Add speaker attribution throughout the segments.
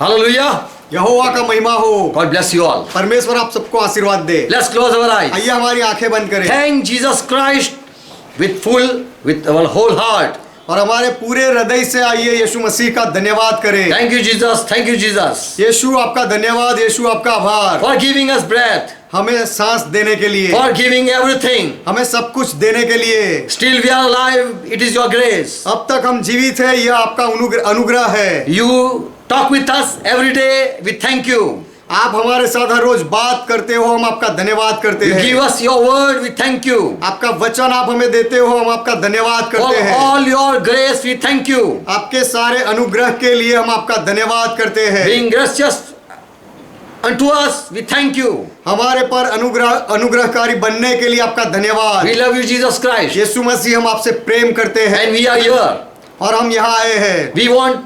Speaker 1: Hallelujah.
Speaker 2: यहोवा का महिमा हो।
Speaker 1: God bless you all.
Speaker 2: परमेश्वर आप सबको आशीर्वाद दे।
Speaker 1: Let's close our eyes.
Speaker 2: आइए हमारी आंखें बंद करें
Speaker 1: Thank Jesus Christ with our whole heart.
Speaker 2: और हमारे पूरे हृदय से आइए यीशु मसीह का धन्यवाद करें।
Speaker 1: Thank you Jesus. Thank you Jesus.
Speaker 2: यीशु आपका धन्यवाद, यीशु आपका आभार,
Speaker 1: For giving us breath.
Speaker 2: हमें सांस देने के लिए,
Speaker 1: For giving everything.
Speaker 2: हमें सब कुछ देने के लिए।
Speaker 1: Still we are alive. It is your grace.
Speaker 2: अब तक हम जीवित हैं, यह आपका अनुग्रह है।
Speaker 1: You talk with us every day. We thank you.
Speaker 2: आप हमारे साथ हर रोज बात करते हो, हम आपका धन्यवाद करते
Speaker 1: You give
Speaker 2: हैं।
Speaker 1: us your word. We thank you.
Speaker 2: आपका वचन आप हमें देते हो, हम आपका धन्यवाद
Speaker 1: For
Speaker 2: करते हैं।
Speaker 1: all your grace, we thank you.
Speaker 2: आपके सारे अनुग्रह के लिए हम आपका धन्यवाद करते हैं।
Speaker 1: Being gracious unto us, we thank you.
Speaker 2: हमारे पर अनुग्रहकारी बनने के लिए आपका धन्यवाद।
Speaker 1: We love you, Jesus Christ.
Speaker 2: यीशु मसीह हम आपसे प्रेम करते हैं
Speaker 1: And we are here.
Speaker 2: और हम यहाँ आए हैं।
Speaker 1: We want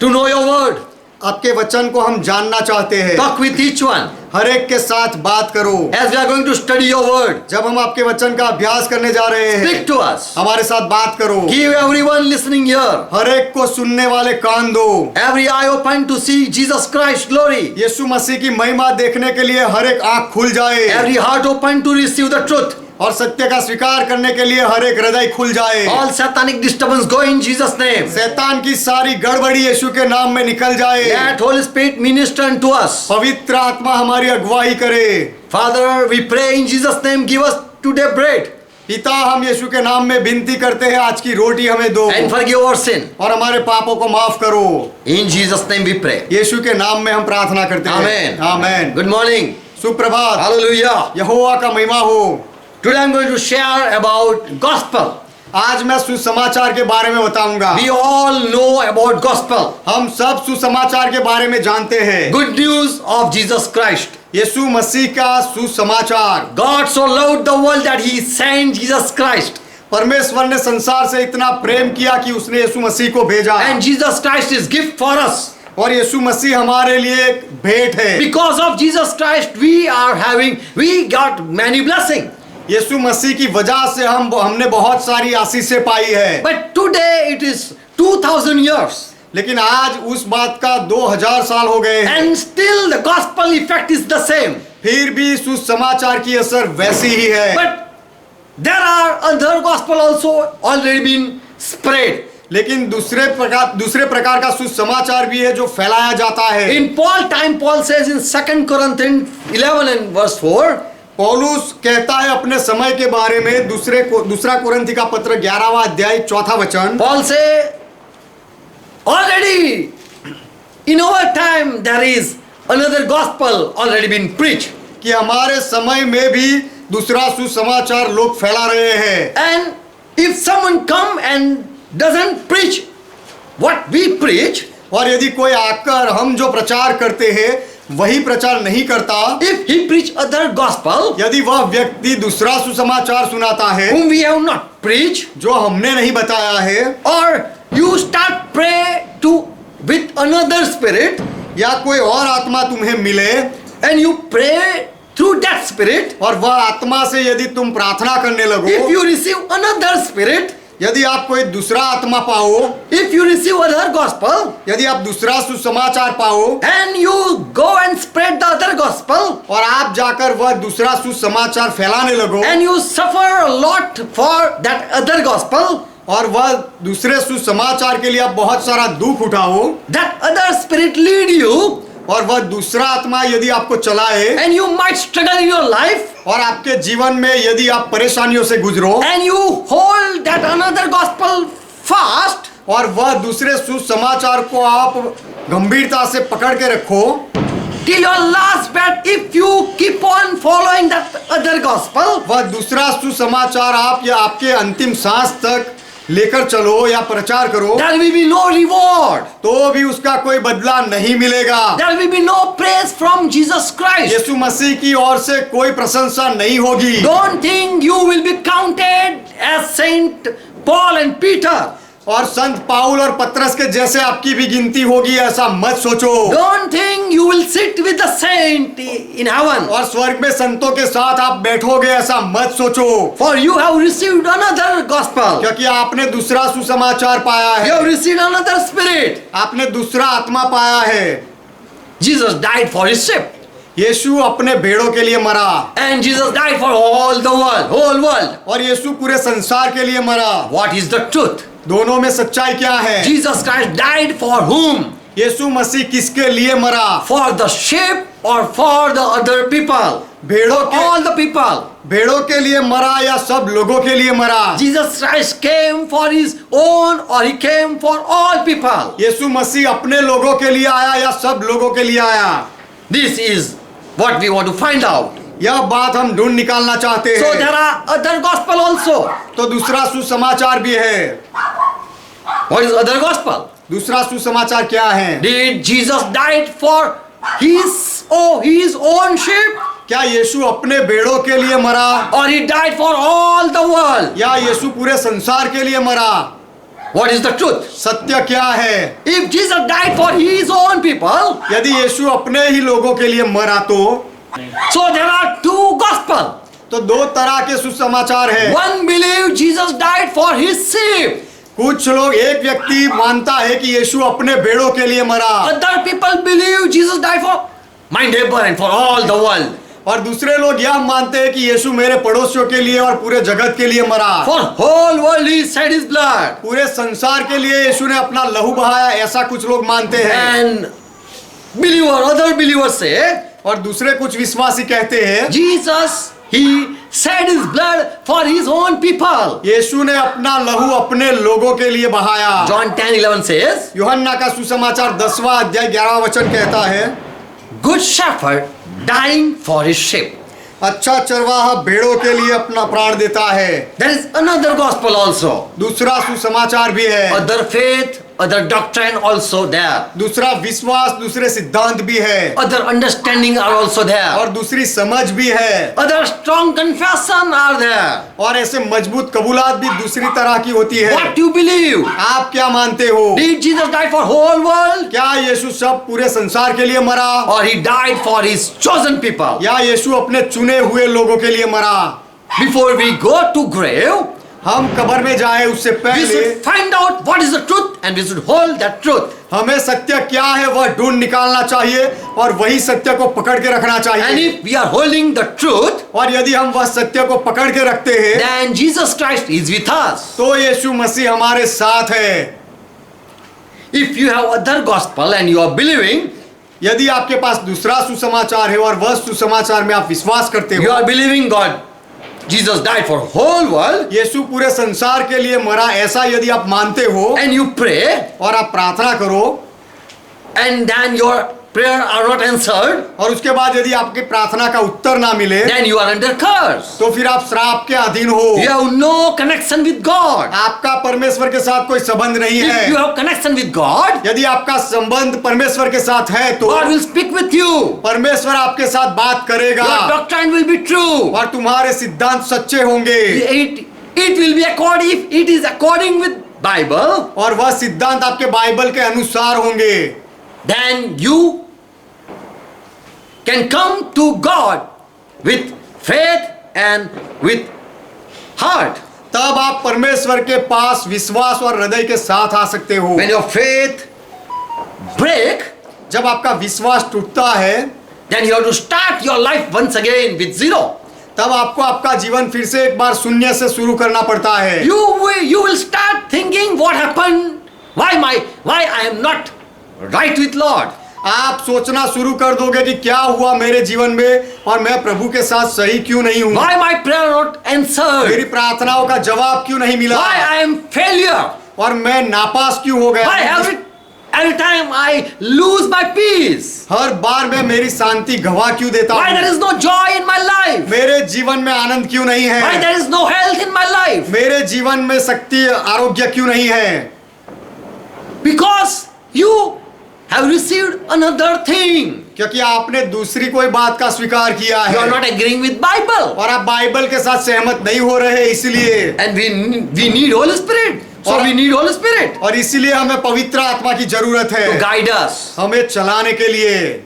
Speaker 1: to know your word.
Speaker 2: आपके वचन को हम जानना चाहते हैं।
Speaker 1: Talk with each one.
Speaker 2: हर एक के साथ बात करो।
Speaker 1: As we are going to study your word,
Speaker 2: जब हम आपके वचन का अभ्यास करने जा रहे हैं,
Speaker 1: speak to us.
Speaker 2: हमारे साथ बात करो।
Speaker 1: Give everyone listening here
Speaker 2: हर एक को सुनने वाले कान दो।
Speaker 1: every eye open to see Jesus Christ's glory.
Speaker 2: यीशु मसीह की महिमा देखने के लिए हर एक आंख खुल जाए
Speaker 1: Every heart open to receive the truth.
Speaker 2: और सत्य का स्वीकार करने के लिए हर एक हृदय खुल जाए।
Speaker 1: All satanic disturbance go in Jesus' name.
Speaker 2: शैतान की सारी गड़बड़ी यीशु के नाम में निकल जाए।
Speaker 1: Let Holy Spirit minister unto us.
Speaker 2: पवित्र आत्मा हमारी अगुवाई करे।
Speaker 1: Father, we pray in Jesus' name, give us today bread
Speaker 2: पिता, हम यीशु के नाम में विनती करते हैं, आज की रोटी हमें दो
Speaker 1: and forgive our sin.
Speaker 2: और हमारे पापों को माफ करो।
Speaker 1: In Jesus' name we pray.
Speaker 2: यीशु के नाम में हम प्रार्थना करते हैं।
Speaker 1: Amen.
Speaker 2: आमेन।
Speaker 1: Good morning.
Speaker 2: सुप्रभात।
Speaker 1: Hallelujah.
Speaker 2: यहोवा का महिमा हो।
Speaker 1: Today I'm going to share about gospel.
Speaker 2: आज मैं सुसमाचार के बारे में बताऊंगा।
Speaker 1: We all know about gospel.
Speaker 2: हम सब सुसमाचार के बारे में जानते हैं।
Speaker 1: Good news of Jesus Christ.
Speaker 2: यीशु मसीह का सुसमाचार।
Speaker 1: God so loved the world that he sent Jesus Christ.
Speaker 2: परमेश्वर ने संसार से इतना प्रेम किया कि उसने यीशु मसीह को भेजा।
Speaker 1: And Jesus Christ is gift for us.
Speaker 2: और यीशु मसीह हमारे लिए एक भेंट है।
Speaker 1: Because of Jesus Christ we got many blessings.
Speaker 2: यीशु मसीह की वजह से हमने बहुत सारी आशीषें पाई है।
Speaker 1: But today it is 2000 years.
Speaker 2: लेकिन आज उस बात का 2000 साल हो गए हैं।
Speaker 1: And still the gospel effect is the same.
Speaker 2: फिर भी सुसमाचार की असर वैसी ही है।
Speaker 1: But there are other gospel also already been spread.
Speaker 2: लेकिन दूसरे प्रकार का सुसमाचार भी है जो फैलाया जाता है।
Speaker 1: In Paul time, Paul says in 2 Corinthians 11 and verse 4,
Speaker 2: पौलुस कहता है अपने समय के बारे में दूसरा कुरिन्थी का पत्र 11वां अध्याय 4था वचन।
Speaker 1: Paul say, already in our time there is another gospel already been preached.
Speaker 2: कि हमारे समय में भी दूसरा सुसमाचार लोग फैला रहे हैं।
Speaker 1: And if someone come and doesn't preach what we preach,
Speaker 2: और यदि कोई आकर हम जो प्रचार करते हैं वही प्रचार नहीं करता,
Speaker 1: if he preach other gospel
Speaker 2: यदि वह व्यक्ति दूसरा सुसमाचार सुनाता है
Speaker 1: whom we have not preached,
Speaker 2: जो हमने नहीं बताया है,
Speaker 1: or you start pray to with another spirit
Speaker 2: या कोई और आत्मा तुम्हें मिले
Speaker 1: and you pray through that spirit,
Speaker 2: और वह आत्मा से यदि तुम प्रार्थना करने
Speaker 1: if
Speaker 2: लगो,
Speaker 1: you receive another spirit,
Speaker 2: यदि आप कोई दूसरा आत्मा पाओ,
Speaker 1: if you receive other gospel
Speaker 2: यदि आप दूसरा सुसमाचार पाओ
Speaker 1: and you go and spread the other gospel
Speaker 2: और आप जाकर वह दूसरा सुसमाचार फैलाने लगो
Speaker 1: and you suffer a lot for that other gospel,
Speaker 2: और वह दूसरे सुसमाचार के लिए आप बहुत सारा दुख उठाओ,
Speaker 1: that other spirit lead you
Speaker 2: और वह दूसरा आत्मा यदि आपको चलाए
Speaker 1: and you might struggle in your life
Speaker 2: और आपके जीवन में यदि आप परेशानियों से गुजरो
Speaker 1: and you hold that another gospel fast
Speaker 2: और वह दूसरे सुसमाचार को आप गंभीरता से पकड़ के रखो
Speaker 1: till your last breath, if you keep on following that other gospel,
Speaker 2: वह दूसरा सुसमाचार आप या आपके अंतिम सांस तक लेकर चलो या प्रचार करो,
Speaker 1: there will be no reward,
Speaker 2: तो भी उसका कोई बदला नहीं मिलेगा।
Speaker 1: there will be no praise from Jesus Christ.
Speaker 2: यीशु मसीह की ओर से कोई प्रशंसा नहीं होगी।
Speaker 1: Don't think you will be counted as Saint Paul and Peter.
Speaker 2: और संत पाउल और पतरस के जैसे आपकी भी गिनती होगी ऐसा मत सोचो।
Speaker 1: Don't think you will sit with the saint in heaven.
Speaker 2: और स्वर्ग में संतों के साथ आप बैठोगे ऐसा मत सोचो,
Speaker 1: For you have received another gospel.
Speaker 2: क्योंकि आपने दूसरा सुसमाचार पाया
Speaker 1: You
Speaker 2: है,
Speaker 1: have received another spirit.
Speaker 2: आपने दूसरा आत्मा पाया है।
Speaker 1: Jesus died for his sheep.
Speaker 2: यीशु अपने भेड़ों के लिए मरा
Speaker 1: And Jesus died for all the world, whole world.
Speaker 2: और यीशु पूरे संसार के लिए मरा।
Speaker 1: What is the truth?
Speaker 2: दोनों में सच्चाई क्या है?
Speaker 1: Jesus Christ died for whom?
Speaker 2: यीशु मसीह किसके लिए मरा?
Speaker 1: For the sheep or for the other people?
Speaker 2: भेड़ों के
Speaker 1: All the people.
Speaker 2: भेड़ों के लिए मरा या सब लोगों के लिए मरा?
Speaker 1: Jesus Christ came for his own or he came for all people?
Speaker 2: यीशु मसीह अपने लोगों के लिए आया या सब लोगों के लिए आया?
Speaker 1: This is what we want to find out.
Speaker 2: यह बात हम ढूंढ निकालना चाहते
Speaker 1: So there
Speaker 2: हैं।
Speaker 1: are other gospel also.
Speaker 2: तो दूसरा सुसमाचार भी है।
Speaker 1: What is other gospel?
Speaker 2: दूसरा सुसमाचार क्या है?
Speaker 1: Did Jesus died for his own sheep
Speaker 2: क्या यीशु अपने भेड़ों के लिए मरा
Speaker 1: or he died for all the world?
Speaker 2: या यीशु पूरे संसार के लिए मरा?
Speaker 1: What is the truth?
Speaker 2: सत्य क्या है?
Speaker 1: If Jesus died for his own people,
Speaker 2: यदि यीशु अपने ही लोगों के लिए मरा
Speaker 1: so there are two gospel.
Speaker 2: तो दो तरह के सुसमाचार है।
Speaker 1: One believe Jesus died for his sheep.
Speaker 2: कुछ लोग, एक व्यक्ति मानता है कि यीशु अपने भेड़ों के लिए मरा
Speaker 1: Other people believe Jesus died for my neighbor and for all the world.
Speaker 2: और दूसरे लोग यह मानते हैं कि यीशु मेरे पड़ोसियों के लिए और पूरे जगत के लिए मरा।
Speaker 1: For whole world he shed his blood.
Speaker 2: पूरे संसार के लिए यीशु ने अपना लहू बहाया, ऐसा कुछ लोग मानते हैं।
Speaker 1: And other believers say,
Speaker 2: और दूसरे कुछ विश्वासी कहते हैं
Speaker 1: Jesus, he shed his blood for his own people.
Speaker 2: यीशु ने अपना लहू अपने लोगों के लिए बहाया।
Speaker 1: John 10:11 says,
Speaker 2: यूहन्ना का सुसमाचार 10वां अध्याय 11वां वचन कहता है,
Speaker 1: Good shepherd dying for his sheep.
Speaker 2: अच्छा चरवाहा भेड़ों के लिए अपना प्राण देता है।
Speaker 1: There is another gospel also.
Speaker 2: दूसरा सुसमाचार भी है,
Speaker 1: Other faith, other doctrine also there.
Speaker 2: दूसरा विश्वास, दूसरे सिद्धांत भी है
Speaker 1: Other understanding are also there.
Speaker 2: और दूसरी समझ भी है
Speaker 1: Other strong confession are there.
Speaker 2: और ऐसे मजबूत कबूलात भी दूसरी तरह की होती है।
Speaker 1: What you believe?
Speaker 2: आप क्या मानते हो?
Speaker 1: Did Jesus die for whole world?
Speaker 2: क्या यीशु सब पूरे संसार के लिए मरा
Speaker 1: Or he died for his chosen people?
Speaker 2: या यीशु अपने चुने हुए लोगों के लिए मरा?
Speaker 1: Before we go to grave,
Speaker 2: हम कब्र में जाए उससे
Speaker 1: we
Speaker 2: पहले
Speaker 1: should find out what is the truth and we should hold that truth.
Speaker 2: हमें सत्य क्या है वह ढूंढ निकालना चाहिए और वही सत्य को पकड़ के रखना
Speaker 1: And
Speaker 2: चाहिए।
Speaker 1: if we are holding the truth,
Speaker 2: और यदि हम वह सत्य को पकड़ के रखते हैं
Speaker 1: then Jesus Christ is with us.
Speaker 2: तो यीशु मसीह हमारे साथ है।
Speaker 1: If you have other gospel and you are believing,
Speaker 2: यदि आपके पास दूसरा सुसमाचार है और वह सुसमाचार में आप विश्वास करते
Speaker 1: you
Speaker 2: हो,
Speaker 1: are believing God, Jesus died for whole world,
Speaker 2: यीशु पूरे संसार के लिए मरा, ऐसा यदि आप मानते हो
Speaker 1: and you pray,
Speaker 2: और आप प्रार्थना करो
Speaker 1: and then your prayer are not answered,
Speaker 2: और उसके बाद यदि आपकी प्रार्थना का उत्तर ना मिले
Speaker 1: then you are under curse.
Speaker 2: तो फिर आप श्राप के अधीन हो।
Speaker 1: You have no connection with God.
Speaker 2: आपका परमेश्वर के साथ कोई संबंध नहीं
Speaker 1: If you
Speaker 2: है।
Speaker 1: have connection with God,
Speaker 2: यदि आपका संबंध परमेश्वर के साथ है तो
Speaker 1: God will speak with you.
Speaker 2: परमेश्वर आपके साथ बात करेगा
Speaker 1: Your doctrine will be true.
Speaker 2: और तुम्हारे सिद्धांत सच्चे होंगे
Speaker 1: It will be according, if it is according with Bible,
Speaker 2: और वह सिद्धांत आपके बाइबल के अनुसार होंगे।
Speaker 1: then you can come to God with faith and with heart.
Speaker 2: तब आप परमेश्वर के पास विश्वास और हृदय के साथ आ सकते हो।
Speaker 1: When your faith break,
Speaker 2: जब आपका विश्वास टूटता है
Speaker 1: then you have to start your life once again with zero.
Speaker 2: तब आपको आपका जीवन फिर से एक बार शून्य से शुरू करना पड़ता है।
Speaker 1: You will start thinking what happened, why I am not right with Lord.
Speaker 2: आप सोचना शुरू कर दोगे कि क्या हुआ मेरे जीवन में और मैं प्रभु के साथ सही क्यों नहीं हूँ,
Speaker 1: Why my prayer not answered?
Speaker 2: मेरी प्रार्थनाओं का जवाब क्यों नहीं मिला,
Speaker 1: Why I am failure?
Speaker 2: और मैं नापास क्यों हो
Speaker 1: Why
Speaker 2: गया,
Speaker 1: every time I lose my peace?
Speaker 2: हर बार मैं मेरी शांति गवा क्यों देता
Speaker 1: Why there
Speaker 2: हूँ,
Speaker 1: is no joy in my life?
Speaker 2: मेरे जीवन में आनंद क्यों नहीं
Speaker 1: Why
Speaker 2: है,
Speaker 1: there is no health in my life?
Speaker 2: मेरे जीवन में शक्ति आरोग्य क्यों नहीं है?
Speaker 1: Because you have received another thing.
Speaker 2: क्योंकि आपने दूसरी कोई बात का स्वीकार किया
Speaker 1: You are
Speaker 2: है
Speaker 1: not agreeing with Bible.
Speaker 2: और आप बाइबल के साथ सहमत नहीं हो रहे, इसलिए
Speaker 1: And we need Holy Spirit. So
Speaker 2: और-
Speaker 1: we need Holy Spirit
Speaker 2: और इसीलिए हमें पवित्र आत्मा की जरूरत
Speaker 1: to
Speaker 2: है
Speaker 1: guide us.
Speaker 2: हमें चलाने के लिए।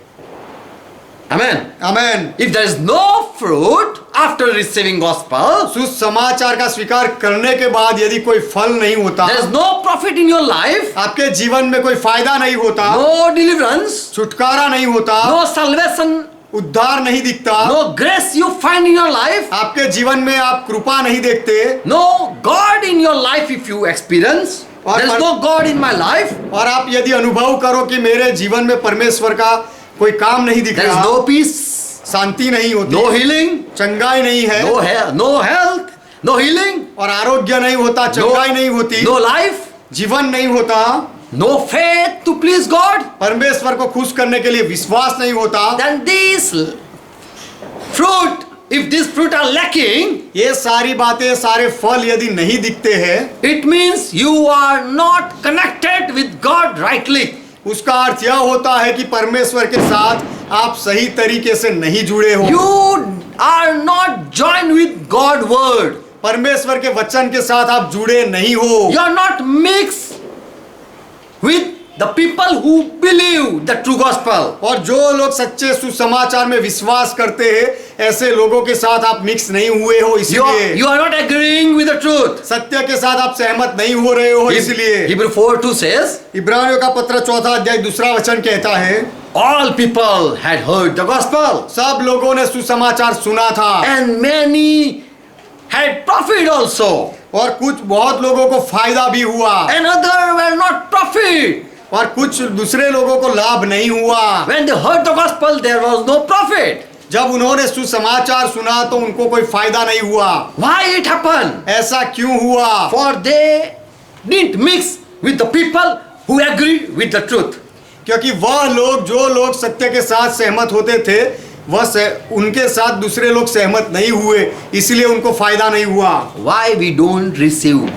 Speaker 1: Amen.
Speaker 2: Amen.
Speaker 1: If there is no fruit after receiving gospel,
Speaker 2: सुसमाचार का स्वीकार करने के बाद यदि कोई फल नहीं होता,
Speaker 1: there is no profit in your life,
Speaker 2: आपके जीवन में कोई फायदा नहीं होता,
Speaker 1: no deliverance,
Speaker 2: छुटकारा नहीं होता,
Speaker 1: no salvation,
Speaker 2: उद्धार नहीं दिखता,
Speaker 1: no grace you find in your life,
Speaker 2: आपके जीवन में आप कृपा नहीं देखते,
Speaker 1: no God in your life if you experience, there is no God in my life,
Speaker 2: और आप यदि अनुभव करो कि मेरे जीवन में परमेश्वर का कोई काम नहीं दिख
Speaker 1: there is
Speaker 2: रहा,
Speaker 1: no peace,
Speaker 2: शांति नहीं होती,
Speaker 1: no healing,
Speaker 2: चंगाई नहीं है,
Speaker 1: no health, no healing,
Speaker 2: और आरोग्य नहीं होता, चंगाई नहीं होती,
Speaker 1: no life,
Speaker 2: जीवन नहीं होता,
Speaker 1: no faith to please God,
Speaker 2: परमेश्वर को खुश करने के लिए विश्वास नहीं होता,
Speaker 1: then these fruit, if these fruit are lacking,
Speaker 2: ये सारी बातें सारे फल यदि नहीं दिखते हैं,
Speaker 1: it means you are not connected with God rightly.
Speaker 2: उसका अर्थ यह होता है कि परमेश्वर के साथ आप सही तरीके से नहीं जुड़े हो,
Speaker 1: You are not joined with God word.
Speaker 2: परमेश्वर के वचन के साथ आप जुड़े नहीं हो,
Speaker 1: You are not mixed with the people who believe the true gospel.
Speaker 2: और जो लोग सच्चे सुसमाचार में विश्वास करते हैं ऐसे लोगों के साथ आप मिक्स नहीं हुए हो, इसलिए
Speaker 1: You are not agreeing with the truth.
Speaker 2: सत्य के साथ आप सहमत नहीं हो रहे हो, इसलिए
Speaker 1: Hebrew 4:2 says,
Speaker 2: इब्रानियों का पत्र 4 अध्याय 2 वचन कहता है,
Speaker 1: all people had heard the gospel,
Speaker 2: सब लोगों ने सुसमाचार सुना था
Speaker 1: and many had profit also,
Speaker 2: और कुछ बहुत लोगों को फायदा भी हुआ
Speaker 1: and other were not profit.
Speaker 2: और कुछ दूसरे लोगों को लाभ नहीं हुआ।
Speaker 1: When they heard the gospel, there was no profit.
Speaker 2: जब उन्होंने सुसमाचार सुना तो उनको कोई फायदा नहीं हुआ।
Speaker 1: Why it happened?
Speaker 2: ऐसा क्यों हुआ?
Speaker 1: For they didn't mix with the people who agree with the truth.
Speaker 2: क्योंकि वह लोग जो लोग सत्य के साथ सहमत होते थे उनके साथ दूसरे लोग सहमत नहीं हुए, इसलिए उनको फायदा नहीं हुआ।
Speaker 1: Why we don't receive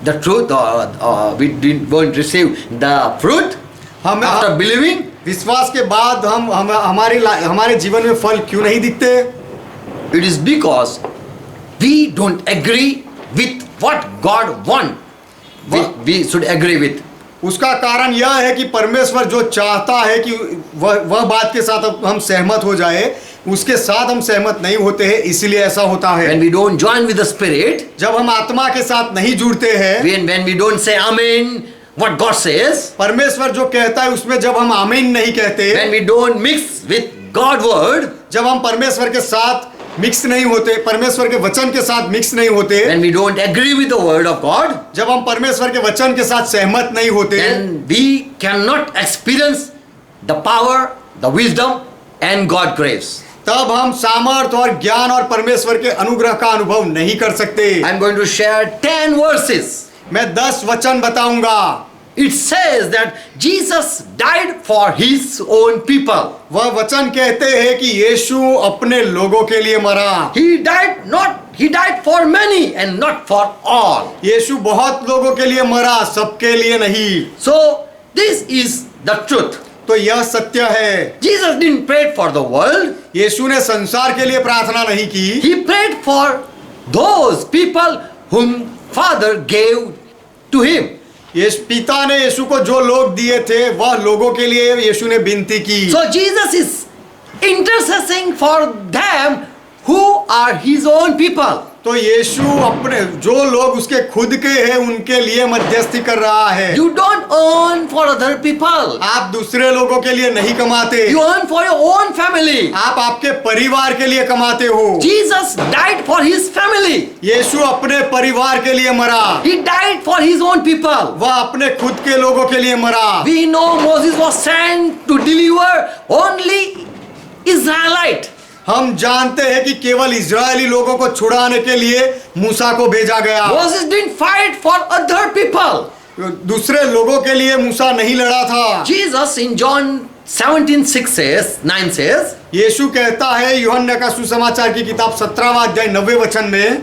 Speaker 1: the truth, or we won't receive the fruit
Speaker 2: हम
Speaker 1: after believing?
Speaker 2: विश्वास के बाद हमारे जीवन में फल क्यों नहीं दिखते?
Speaker 1: It is because we don't agree with what God wants. We should agree with.
Speaker 2: उसका कारण यह है कि परमेश्वर जो चाहता है कि वह बात के साथ हम सहमत हो जाए, उसके साथ हम सहमत नहीं होते हैं, इसलिए ऐसा होता है।
Speaker 1: When we don't join with the Spirit,
Speaker 2: जब हम आत्मा के साथ नहीं जुड़ते हैं,
Speaker 1: when we don't say Amen, what God says,
Speaker 2: परमेश्वर जो कहता है उसमें जब हम आमीन नहीं कहते,
Speaker 1: when we don't mix with God word,
Speaker 2: जब हम परमेश्वर के साथ मिक्स नहीं होते, परमेश्वर के वचन के साथ मिक्स नहीं होते,
Speaker 1: when we don't agree with the word of God,
Speaker 2: जब हम परमेश्वर के वचन के साथ सहमत नहीं होते,
Speaker 1: then we cannot experience the power, the wisdom and God grace.
Speaker 2: तब हम सामर्थ और ज्ञान और परमेश्वर के अनुग्रह का अनुभव नहीं कर सकते।
Speaker 1: I'm going to share 10 verses.
Speaker 2: मैं 10 वचन बताऊंगा।
Speaker 1: It says that Jesus died for his own people.
Speaker 2: वह वचन कहते हैं कि यीशु अपने लोगों के लिए मरा।
Speaker 1: He died for many and not for all.
Speaker 2: यीशु बहुत लोगों के लिए मरा, सबके लिए नहीं।
Speaker 1: So this is the truth.
Speaker 2: तो यह सत्य है।
Speaker 1: Jesus didn't pray for the world.
Speaker 2: यीशु ने संसार के लिए प्रार्थना नहीं की।
Speaker 1: He prayed for those people whom Father gave to him.
Speaker 2: पिता ने यीशु को जो लोग दिए थे वह लोगों के लिए यीशु ने विनती की।
Speaker 1: So Jesus is interceding for them who are his own people.
Speaker 2: तो यीशु अपने जो लोग उसके खुद के हैं उनके लिए मध्यस्थी कर रहा है।
Speaker 1: You don't earn for other people.
Speaker 2: आप दूसरे लोगों के लिए नहीं कमाते,
Speaker 1: You earn for your own family.
Speaker 2: आप आपके परिवार के लिए कमाते हो।
Speaker 1: Jesus died for his family.
Speaker 2: यीशु अपने परिवार के लिए मरा,
Speaker 1: He died for his own people.
Speaker 2: वह अपने खुद के लोगों के लिए मरा।
Speaker 1: We know Moses was sent to deliver only Israelite.
Speaker 2: हम जानते हैं कि केवल इजरायली लोगों को छुड़ाने के लिए मूसा को भेजा गया।
Speaker 1: Moses didn't fight for other people.
Speaker 2: दूसरे लोगों के लिए मूसा नहीं लड़ा था।
Speaker 1: Jesus in John 17:9 says,
Speaker 2: यीशु कहता है यूहन्ना का सुसमाचार की किताब 17वां अध्याय 90 वचन में,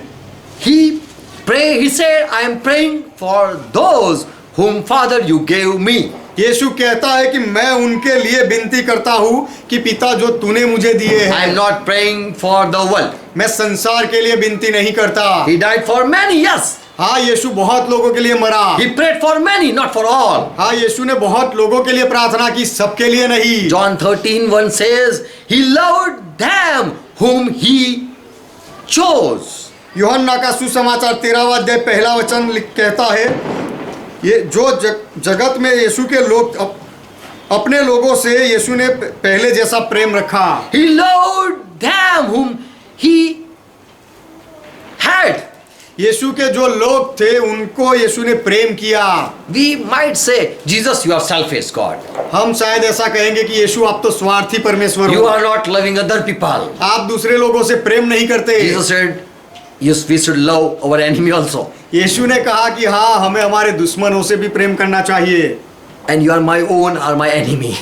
Speaker 1: he said, I am praying for those whom Father you gave me.
Speaker 2: यीशु कहता है कि मैं उनके लिए विनती करता हूँ कि पिता जो तूने मुझे दिए
Speaker 1: I am
Speaker 2: हैं,
Speaker 1: not praying for the world.
Speaker 2: मैं संसार के लिए विनती नहीं करता।
Speaker 1: He died for many, yes,
Speaker 2: हाँ, यीशु बहुत लोगों के लिए मरा।
Speaker 1: He prayed for many, not for all.
Speaker 2: हाँ, यीशु ने बहुत लोगों के लिए प्रार्थना की, सबके लिए नहीं।
Speaker 1: John 13:1 says, He loved them whom He chose.
Speaker 2: यूहन्ना का सुसमाचार 13वां अध्याय पहला वचन कहता है, ये जो जगत में यीशु के लोग अपने लोगों से यीशु ने पहले जैसा प्रेम रखा।
Speaker 1: He loved them whom He had.
Speaker 2: यीशु के जो लोग थे उनको यीशु ने प्रेम किया।
Speaker 1: We might say, Jesus, you are selfish God.
Speaker 2: हम शायद ऐसा कहेंगे कि यीशु आप तो स्वार्थी परमेश्वर
Speaker 1: You
Speaker 2: हो,
Speaker 1: are not loving other people.
Speaker 2: आप दूसरे लोगों से प्रेम नहीं करते।
Speaker 1: Jesus said, yes, we should love our enemy also.
Speaker 2: यीशु ने कहा कि हाँ, हमें हमारे दुश्मनों से भी प्रेम करना चाहिए।
Speaker 1: And you are my own or my enemy.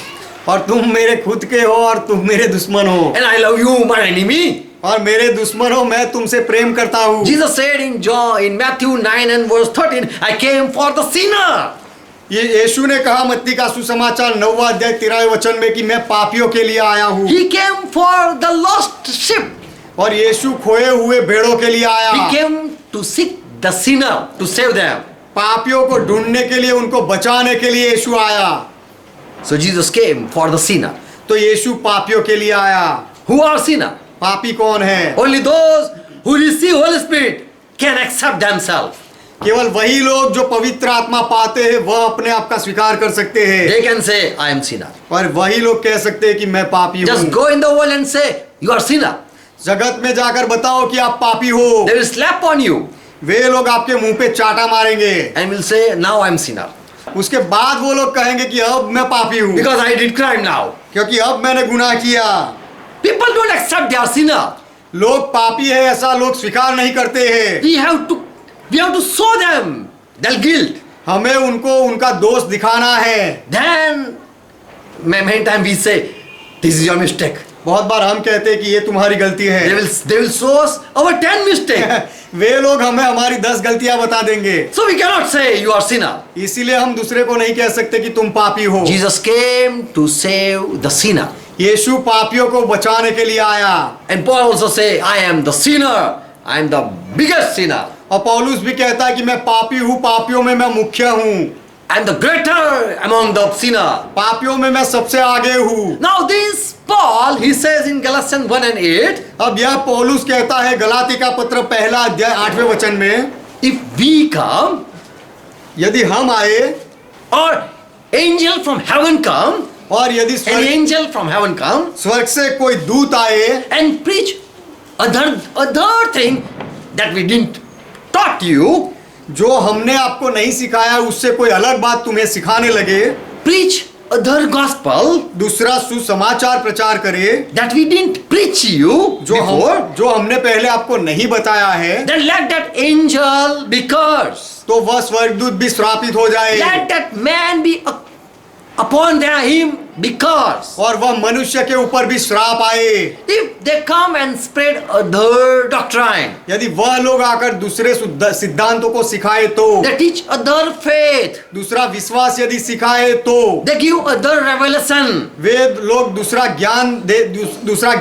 Speaker 2: और तुम मेरे खुद के हो और तुम मेरे दुश्मन हो,
Speaker 1: And I love you, my enemy.
Speaker 2: और मेरे दुश्मन हो, मैं तुमसे प्रेम करता हूँ।
Speaker 1: Jesus said in Matthew 9:13, I came for the sinner.
Speaker 2: ये यीशु ने कहा मत्ती का सुसमाचार 9वां अध्याय 13वें वचन में कि मैं पापियों के लिए आया हूँ।
Speaker 1: He came for the lost sheep.
Speaker 2: और यीशु खोए हुए भेड़ों के लिए आया।
Speaker 1: He came to seek the sinner, to save them.
Speaker 2: पापियों को ढूंढने के लिए, उनको बचाने के लिए यीशु आया।
Speaker 1: So Jesus came for the sinner.
Speaker 2: तो यीशु पापियों के लिए आया।
Speaker 1: Who are sinner?
Speaker 2: पापी कौन है?
Speaker 1: Only those who receive Holy Spirit can accept themselves.
Speaker 2: केवल वही लोग जो पवित्र आत्मा पाते हैं वह अपने आप का स्वीकार कर सकते हैं।
Speaker 1: They can say, I am sinner.
Speaker 2: और वही लोग कह सकते हैं कि मैं पापी
Speaker 1: Just
Speaker 2: हूँ।
Speaker 1: go in the world and say, you are sinner.
Speaker 2: जगत में जाकर बताओ कि आप पापी हो,
Speaker 1: They will slap on you
Speaker 2: वे लोग आपके मुंह पे चाटा मारेंगे।
Speaker 1: and will say, now I am sinner.
Speaker 2: उसके बाद वो लोग कहेंगे कि अब मैं पापी हूँ,
Speaker 1: Because I did crime now.
Speaker 2: क्योंकि अब मैंने गुनाह किया।
Speaker 1: People don't accept they are sinner.
Speaker 2: लोग पापी है ऐसा लोग स्वीकार नहीं करते हैं।
Speaker 1: We have to show them their guilt.
Speaker 2: हमें उनको उनका दोष दिखाना है।
Speaker 1: Then many times we say, this is your mistake.
Speaker 2: बहुत बार हम कहते हैं कि ये तुम्हारी गलती
Speaker 1: They
Speaker 2: है।
Speaker 1: will show us our 10 mistakes.
Speaker 2: वे लोग हमें हमारी 10 गलतियां बता देंगे।
Speaker 1: So we cannot say you are sinner.
Speaker 2: इसीलिए हम दूसरे को नहीं कह सकते कि तुम पापी हो।
Speaker 1: Jesus came to save the sinner.
Speaker 2: यीशु पापियों को बचाने के लिए आया।
Speaker 1: And Paul also say, I am the sinner. I am the biggest sinner.
Speaker 2: और पौलुस भी कहता है कि मैं पापी हूँ, पापियों में मैं मुख्य हूँ,
Speaker 1: I am the greater among the sinner.
Speaker 2: पापियों में मैं सबसे आगे हूँ।
Speaker 1: Now this Paul, he says in Galatians 1:8,
Speaker 2: अब यह पौलुस कहता है गलाती का पत्र पहला अध्याय 8वें वचन में,
Speaker 1: if we come
Speaker 2: यदि हम आए
Speaker 1: or angel from heaven come,
Speaker 2: और यदि
Speaker 1: an angel from heaven come
Speaker 2: स्वर्ग से कोई दूत आए
Speaker 1: and preach other thing that we didn't taught you,
Speaker 2: जो हमने आपको नहीं सिखाया उससे कोई अलग बात तुम्हें सिखाने लगे,
Speaker 1: preach other gospel
Speaker 2: दूसरा सुसमाचार प्रचार करे
Speaker 1: that we didn't preach you before,
Speaker 2: जो हमने पहले आपको नहीं बताया है,
Speaker 1: then let that angel be cursed.
Speaker 2: तो वह स्वर्गदूत भी श्रापित हो जाए
Speaker 1: Let that man be upon him be cursed.
Speaker 2: और वह मनुष्य के ऊपर भी श्राप आए।
Speaker 1: If they come and spread other doctrine,
Speaker 2: यदि वह लोग आकर दूसरे सिद्धांतों को सिखाए तो,
Speaker 1: they teach other faith,
Speaker 2: दूसरा विश्वास यदि सिखाए तो,
Speaker 1: they give other revelation,
Speaker 2: वे लोग दूसरा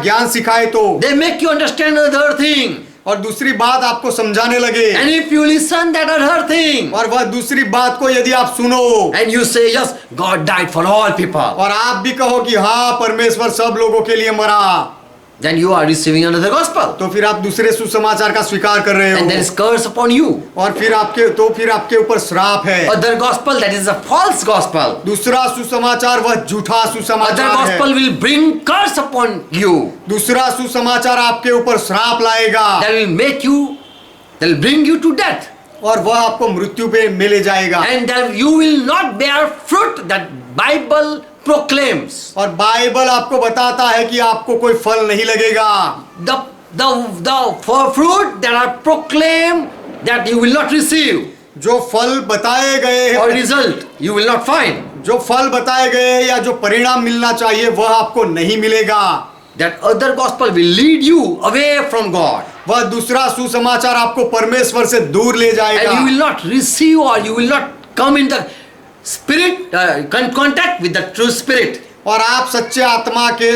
Speaker 2: ज्ञान सिखाए तो,
Speaker 1: they make you understand other thing.
Speaker 2: और दूसरी बात आपको समझाने लगे,
Speaker 1: And if you listen that other thing,
Speaker 2: और वह दूसरी बात को यदि आप सुनो
Speaker 1: and you say, yes, God died for all people,
Speaker 2: और आप भी कहो कि हाँ परमेश्वर सब लोगों के लिए मरा,
Speaker 1: then you are receiving another gospel.
Speaker 2: तो फिर आप दूसरे सुसमाचार का स्वीकार कर रहे
Speaker 1: And there
Speaker 2: हो,
Speaker 1: is curse upon you.
Speaker 2: और फिर आपके ऊपर श्राप है।
Speaker 1: Other gospel, that is a false gospel.
Speaker 2: दूसरा सुसमाचार वह झूठा
Speaker 1: Other
Speaker 2: सुसमाचार
Speaker 1: gospel
Speaker 2: है।
Speaker 1: will bring curse upon you.
Speaker 2: दूसरा सुसमाचार आपके ऊपर श्राप लाएगा
Speaker 1: That will bring you to death.
Speaker 2: और वह आपको मृत्यु पे मिले जाएगा।
Speaker 1: And that you will not bear fruit that Bible proclaims.
Speaker 2: और बाइबल आपको बताता है कि आपको कोई फल नहीं लगेगा।
Speaker 1: The fruit that are proclaimed that you will not receive.
Speaker 2: जो फल बताए गए
Speaker 1: Or
Speaker 2: हैं,
Speaker 1: result you will not find.
Speaker 2: जो फल बताए गए हैं या जो परिणाम मिलना चाहिए वह आपको नहीं मिलेगा।
Speaker 1: That other gospel will lead you away from God.
Speaker 2: वह दूसरा सुसमाचार आपको परमेश्वर से दूर ले जाएगा।
Speaker 1: And you will not receive or you will not come in the spirit, contact with the true spirit.
Speaker 2: और आप सच्चे आत्मा के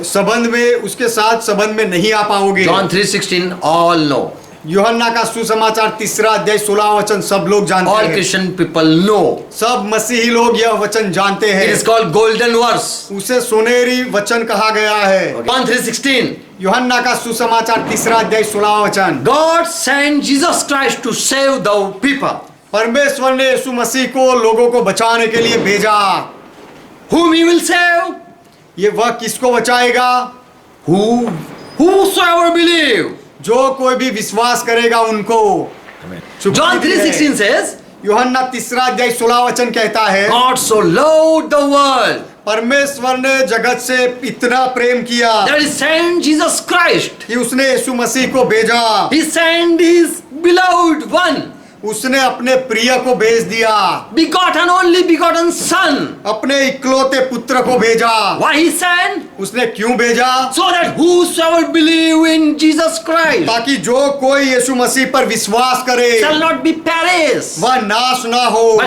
Speaker 2: संबंध में उसके साथ संबंध में नहीं आ पाओगे।
Speaker 1: John 3:16 all know.
Speaker 2: यूहन्ना का सुसमाचार 3:16 सब लोग जानते
Speaker 1: All
Speaker 2: हैं।
Speaker 1: Christian people know.
Speaker 2: सब मसीही लोग यह वचन जानते
Speaker 1: It
Speaker 2: हैं।
Speaker 1: is called golden verse.
Speaker 2: उसे सुनहरी वचन कहा गया है।
Speaker 1: John 3:16.
Speaker 2: यूहन्ना का सुसमाचार 3:16
Speaker 1: God sent Jesus Christ to save the people.
Speaker 2: परमेश्वर ने यीशु मसीह को लोगों को बचाने के लिए भेजा।
Speaker 1: Whom he will save?
Speaker 2: ये वह किसको बचाएगा?
Speaker 1: Whosoever believe.
Speaker 2: जो कोई भी विश्वास करेगा उनको।
Speaker 1: John 3:16 says,
Speaker 2: यूहन्ना 3:16 कहता है,
Speaker 1: God so loved the world
Speaker 2: परमेश्वर ने जगत से इतना प्रेम किया
Speaker 1: that he sent Jesus Christ.
Speaker 2: कि उसने यीशु मसीह को भेजा।
Speaker 1: He sent his beloved one,
Speaker 2: उसने अपने प्रिय को भेज दिया,
Speaker 1: begotten, only begotten son.
Speaker 2: अपने इकलौते पुत्र को भेजा।
Speaker 1: Why he sent?
Speaker 2: उसने क्यों भेजा?
Speaker 1: So that whosoever believe in Jesus Christ
Speaker 2: ताकि जो कोई यीशु मसीह पर विश्वास करे
Speaker 1: shall not be perished,
Speaker 2: वह नाश ना हो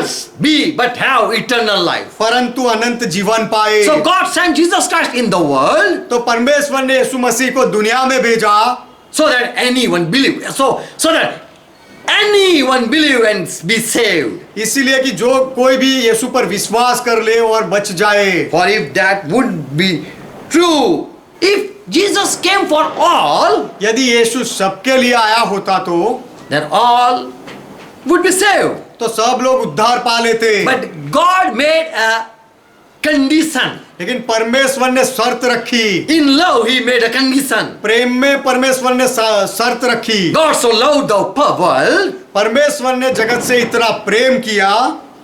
Speaker 1: but have eternal life.
Speaker 2: परंतु अनंत जीवन पाए।
Speaker 1: So God sent Jesus Christ in the world
Speaker 2: तो परमेश्वर ने यीशु मसीह को दुनिया में भेजा
Speaker 1: so that anyone believe. So that anyone believe and be saved.
Speaker 2: इसीलिए कि जो कोई भी यीशु पर विश्वास कर ले और बच जाए।
Speaker 1: For if that would be true, if Jesus came for all,
Speaker 2: यदि यीशु सबके लिए आया होता तो
Speaker 1: then all would be saved.
Speaker 2: सब लोग उद्धार पा लेते।
Speaker 1: But God made a condition.
Speaker 2: लेकिन परमेश्वर ने शर्त रखी।
Speaker 1: In love, He made a condition.
Speaker 2: प्रेम में परमेश्वर ने शर्त रखी।
Speaker 1: God so loved the world,
Speaker 2: परमेश्वर ने जगत से इतना प्रेम किया,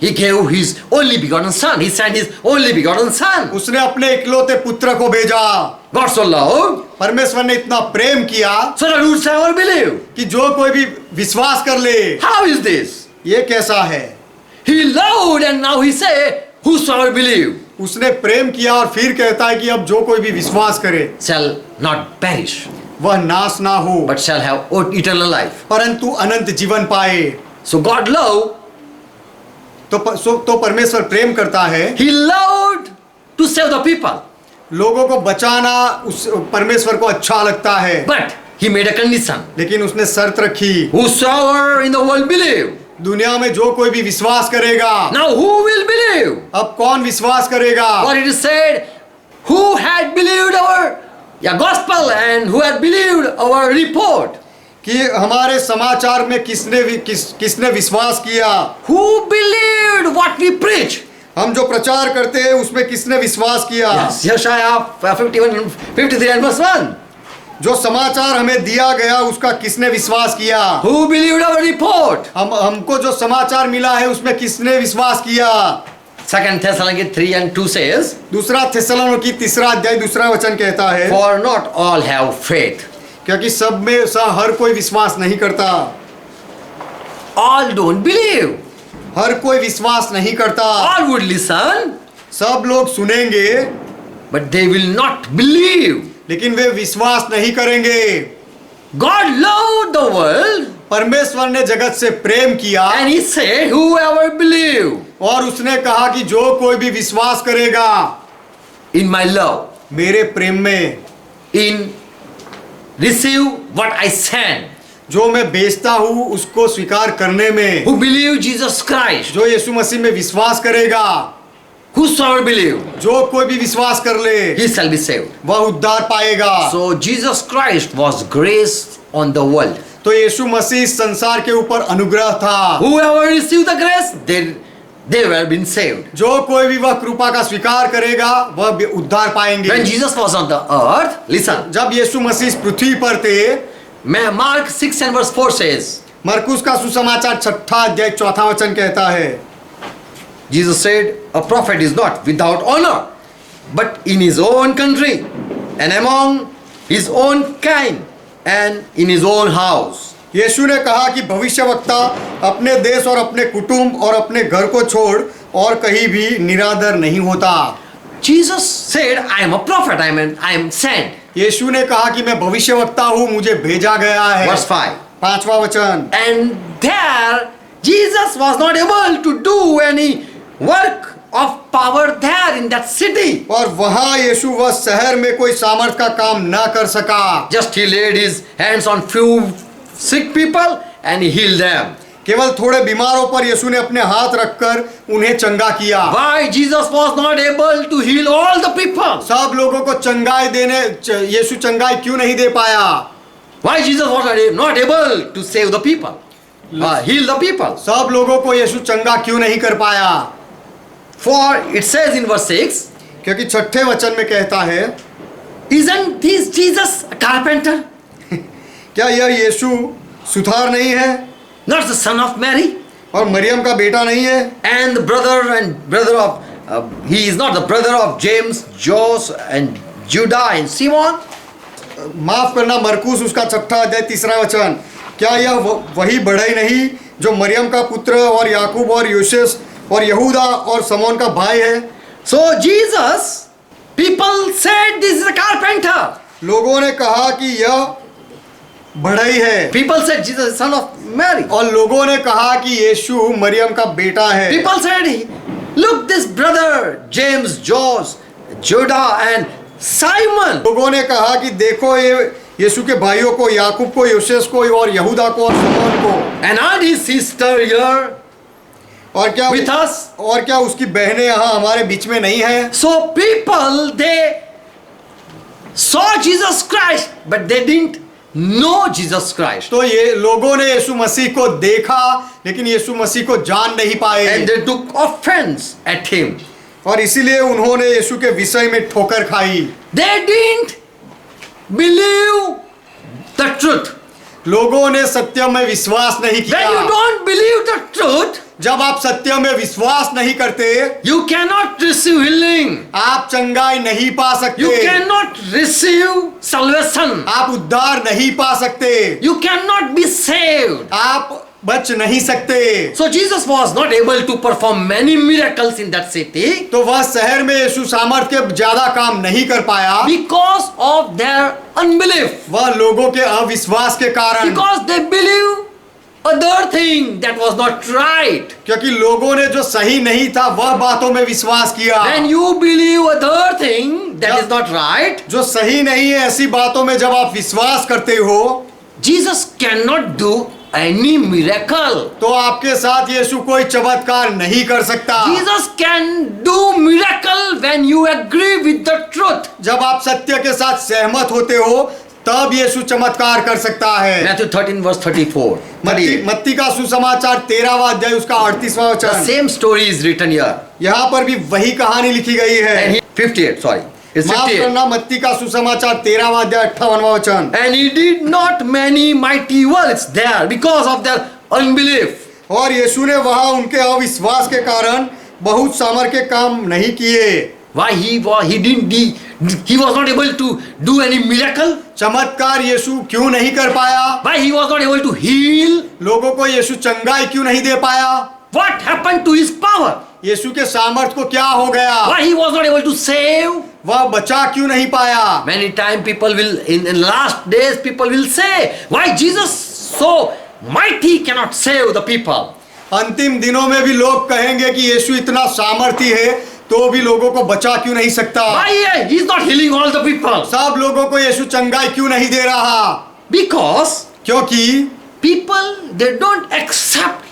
Speaker 1: He gave His only begotten Son. He sent His only begotten Son.
Speaker 2: उसने अपने इकलौते पुत्र को भेजा।
Speaker 1: God so loved,
Speaker 2: परमेश्वर ने इतना प्रेम किया
Speaker 1: so that whosoever believe.
Speaker 2: कि जो कोई भी विश्वास कर ले।
Speaker 1: How is this?
Speaker 2: ये कैसा है?
Speaker 1: He loved and now He say, whosoever believe
Speaker 2: उसने प्रेम किया और फिर कहता है कि अब जो कोई भी विश्वास करे
Speaker 1: shall not perish,
Speaker 2: वह नाश ना हो
Speaker 1: but shall have eternal life.
Speaker 2: परंतु अनंत जीवन पाए।
Speaker 1: So God loved,
Speaker 2: तो परमेश्वर प्रेम करता है।
Speaker 1: He loved to save the people.
Speaker 2: लोगों को बचाना उस परमेश्वर को अच्छा लगता है,
Speaker 1: But He made a condition.
Speaker 2: लेकिन उसने शर्त रखी,
Speaker 1: Whosoever in the world believe.
Speaker 2: दुनिया में जो कोई भी विश्वास करेगा।
Speaker 1: Now who will believe?
Speaker 2: अब कौन विश्वास करेगा?
Speaker 1: For it is said, who had believed our gospel and who had believed our report?
Speaker 2: कि हमारे समाचार में किसने विश्वास किया?
Speaker 1: Who believed what we preach?
Speaker 2: हम जो प्रचार करते हैं उसमें किसने विश्वास किया?
Speaker 1: Yes, Yeshaya 53 and verse 1.
Speaker 2: जो समाचार हमें दिया गया उसका किसने विश्वास किया?
Speaker 1: Who believed our report?
Speaker 2: हमको जो समाचार मिला है उसमें किसने विश्वास किया?
Speaker 1: 2 Thessalonians 3 and 2 says,
Speaker 2: दूसरा थिस्सलुनीकी 3:2 कहता है,
Speaker 1: for not all have faith.
Speaker 2: क्योंकि सब में हर कोई विश्वास नहीं करता।
Speaker 1: All don't believe.
Speaker 2: हर कोई विश्वास नहीं करता।
Speaker 1: All would listen,
Speaker 2: सब लोग सुनेंगे
Speaker 1: but they will not believe.
Speaker 2: लेकिन वे विश्वास नहीं करेंगे।
Speaker 1: God loved the world
Speaker 2: परमेश्वर ने जगत से प्रेम किया
Speaker 1: and He said, whoever believe
Speaker 2: और उसने कहा कि जो कोई भी विश्वास करेगा
Speaker 1: in my love,
Speaker 2: मेरे प्रेम में,
Speaker 1: in receive what I send,
Speaker 2: जो मैं भेजता हूँ उसको स्वीकार करने में,
Speaker 1: who believe Jesus Christ,
Speaker 2: जो यीशु मसीह में विश्वास करेगा,
Speaker 1: whosoever believe,
Speaker 2: जो कोई भी विश्वास कर ले
Speaker 1: he shall be saved.
Speaker 2: वह उद्धार पाएगा।
Speaker 1: So Jesus Christ was grace on the world.
Speaker 2: तो यीशु मसीह संसार के ऊपर अनुग्रह था।
Speaker 1: Whoever received the grace, they were been saved.
Speaker 2: जो कोई भी वह कृपा का स्वीकार करेगा वह भी उद्धार पाएंगे।
Speaker 1: When Jesus was on the earth, listen,
Speaker 2: जब यीशु मसीह इस पृथ्वी पर थे,
Speaker 1: Mark 6 and verse 4 says,
Speaker 2: मरकुस का सुसमाचार 6:4 कहता है,
Speaker 1: Jesus said, a prophet is not without honor, but in his own country and among his own kind and in his own house.
Speaker 2: यीशु ने कहा कि भविष्यवक्ता अपने देश और अपने कुटुंब और अपने घर को छोड़ और कहीं भी निरादर नहीं होता।
Speaker 1: Jesus said, I am a prophet, I am sent.
Speaker 2: यीशु ने कहा कि मैं भविष्यवक्ता हूँ, मुझे भेजा गया है।
Speaker 1: Verse 5.
Speaker 2: 5वां वचन,
Speaker 1: And there Jesus was not able to do any work of power there in that city.
Speaker 2: और वहाँ यीशु वह शहर में कोई सामर्थ का काम ना कर सका।
Speaker 1: Just he laid his hands on few sick people and he healed them.
Speaker 2: केवल थोड़े बीमारों पर यीशु ने अपने हाथ रखकर उन्हें चंगा किया।
Speaker 1: Why Jesus was not able to heal all the people?
Speaker 2: सब लोगों को चंगाई देने यीशु चंगाई क्यों नहीं दे पाया?
Speaker 1: Why Jesus was not able to save the people? Heal the people?
Speaker 2: सब लोगों को यीशु चंगा क्यों नहीं कर पाया?
Speaker 1: For it says in verse 6,
Speaker 2: क्योंकि 6ठे वचन में कहता है,
Speaker 1: isn't this Jesus a carpenter?
Speaker 2: क्या यह यीशु सुथार नहीं है
Speaker 1: Not the son of Mary?
Speaker 2: और मरियम का बेटा नहीं है?
Speaker 1: And the brother of he is not the brother of James, Joseph and Judah and Simon?
Speaker 2: माफ करना, मरकुस उसका 6ठा अध्याय 3रा वचन, क्या यह वही बढ़ई नहीं जो मरियम का पुत्र और याकूब और यूसुफ और यहूदा और समौन का भाई है?
Speaker 1: So Jesus, people said this is a carpenter.
Speaker 2: लोगों ने कहा कि यह बढ़ई है,
Speaker 1: People said Jesus is son of Mary.
Speaker 2: और लोगों ने कहा कि यीशु मरियम का बेटा है।
Speaker 1: People said, look this brother James, Joseph, Judah and Simon.
Speaker 2: लोगों ने कहा कि देखो ये यीशु के भाइयों को, याकूब को, यूसुफ को और यहूदा को और समौन को,
Speaker 1: And aren't his sister here
Speaker 2: और क्या
Speaker 1: with us?
Speaker 2: और क्या उसकी बहनें यहाँ हमारे बीच में नहीं है?
Speaker 1: So people, they saw Jesus Christ, but they didn't know Jesus Christ.
Speaker 2: तो ये लोगों ने यीशु मसीह को देखा लेकिन यीशु मसीह को जान नहीं पाए,
Speaker 1: And they took offense at him.
Speaker 2: और इसीलिए उन्होंने यीशु के विषय में ठोकर खाई।
Speaker 1: They didn't believe the truth.
Speaker 2: लोगों ने सत्य में विश्वास नहीं
Speaker 1: When you
Speaker 2: किया।
Speaker 1: don't believe the truth,
Speaker 2: जब आप सत्य में विश्वास नहीं करते,
Speaker 1: you cannot receive healing.
Speaker 2: आप चंगाई नहीं पा
Speaker 1: You
Speaker 2: सकते,
Speaker 1: cannot receive salvation.
Speaker 2: आप उद्धार नहीं पा सकते,
Speaker 1: You cannot be saved.
Speaker 2: आप बच नहीं सकते।
Speaker 1: So Jesus was not able to perform many miracles in that city
Speaker 2: तो वह शहर में यीशु सामर्थ्य के ज्यादा काम नहीं कर पाया,
Speaker 1: because of their unbelief.
Speaker 2: वह लोगों के अविश्वास के कारण,
Speaker 1: Because they believe other thing that was not right.
Speaker 2: क्योंकि लोगों ने जो सही नहीं था वह बातों में विश्वास किया।
Speaker 1: When you believe other thing that is not right,
Speaker 2: जो सही नहीं है ऐसी बातों में जब आप विश्वास करते हो,
Speaker 1: Jesus cannot do any miracle.
Speaker 2: तो आपके साथ यीशु कोई चमत्कार नहीं कर सकता।
Speaker 1: Jesus can do miracle when you agree with the truth.
Speaker 2: जब आप सत्य के साथ सहमत होते हो तब यीशु चमत्कार कर सकता है।
Speaker 1: Matthew 13 verse 34.
Speaker 2: मत्ती का सुसमाचार 13वां अध्याय उसका 38वां
Speaker 1: The
Speaker 2: वचन,
Speaker 1: same story is written here.
Speaker 2: यहाँ पर भी वही कहानी लिखी गई
Speaker 1: And
Speaker 2: है।
Speaker 1: he, 58, sorry. It's
Speaker 2: माफ
Speaker 1: 58.
Speaker 2: करना, मत्ती का सुसमाचार 13वां अध्याय 58वां वचन,
Speaker 1: And he did not many mighty works there because of their unbelief.
Speaker 2: और यीशु ने वहां उनके अविश्वास के कारण बहुत सामर्थ्य के काम नहीं किए।
Speaker 1: Why he was not able to do any miracle?
Speaker 2: चमत्कार यीशु क्यों नहीं कर पाया?
Speaker 1: Why he was not able to heal?
Speaker 2: लोगों को यीशु चंगाई क्यों नहीं दे पाया?
Speaker 1: What happened to his power?
Speaker 2: यीशु के सामर्थ को क्या हो गया?
Speaker 1: Why he was not able to save?
Speaker 2: वह बचा क्यों नहीं पाया?
Speaker 1: Many times people will, in last days, people will say, why Jesus so mighty cannot save the people?
Speaker 2: अंतिम दिनों में भी लोग कहेंगे कि यीशु इतना सामर्थी है तो भी लोगों को बचा क्यों नहीं सकता?
Speaker 1: Why he is not healing all the people?
Speaker 2: सब लोगों को यीशु चंगाई क्यों नहीं दे रहा?
Speaker 1: Because
Speaker 2: क्योंकि
Speaker 1: people, they don't accept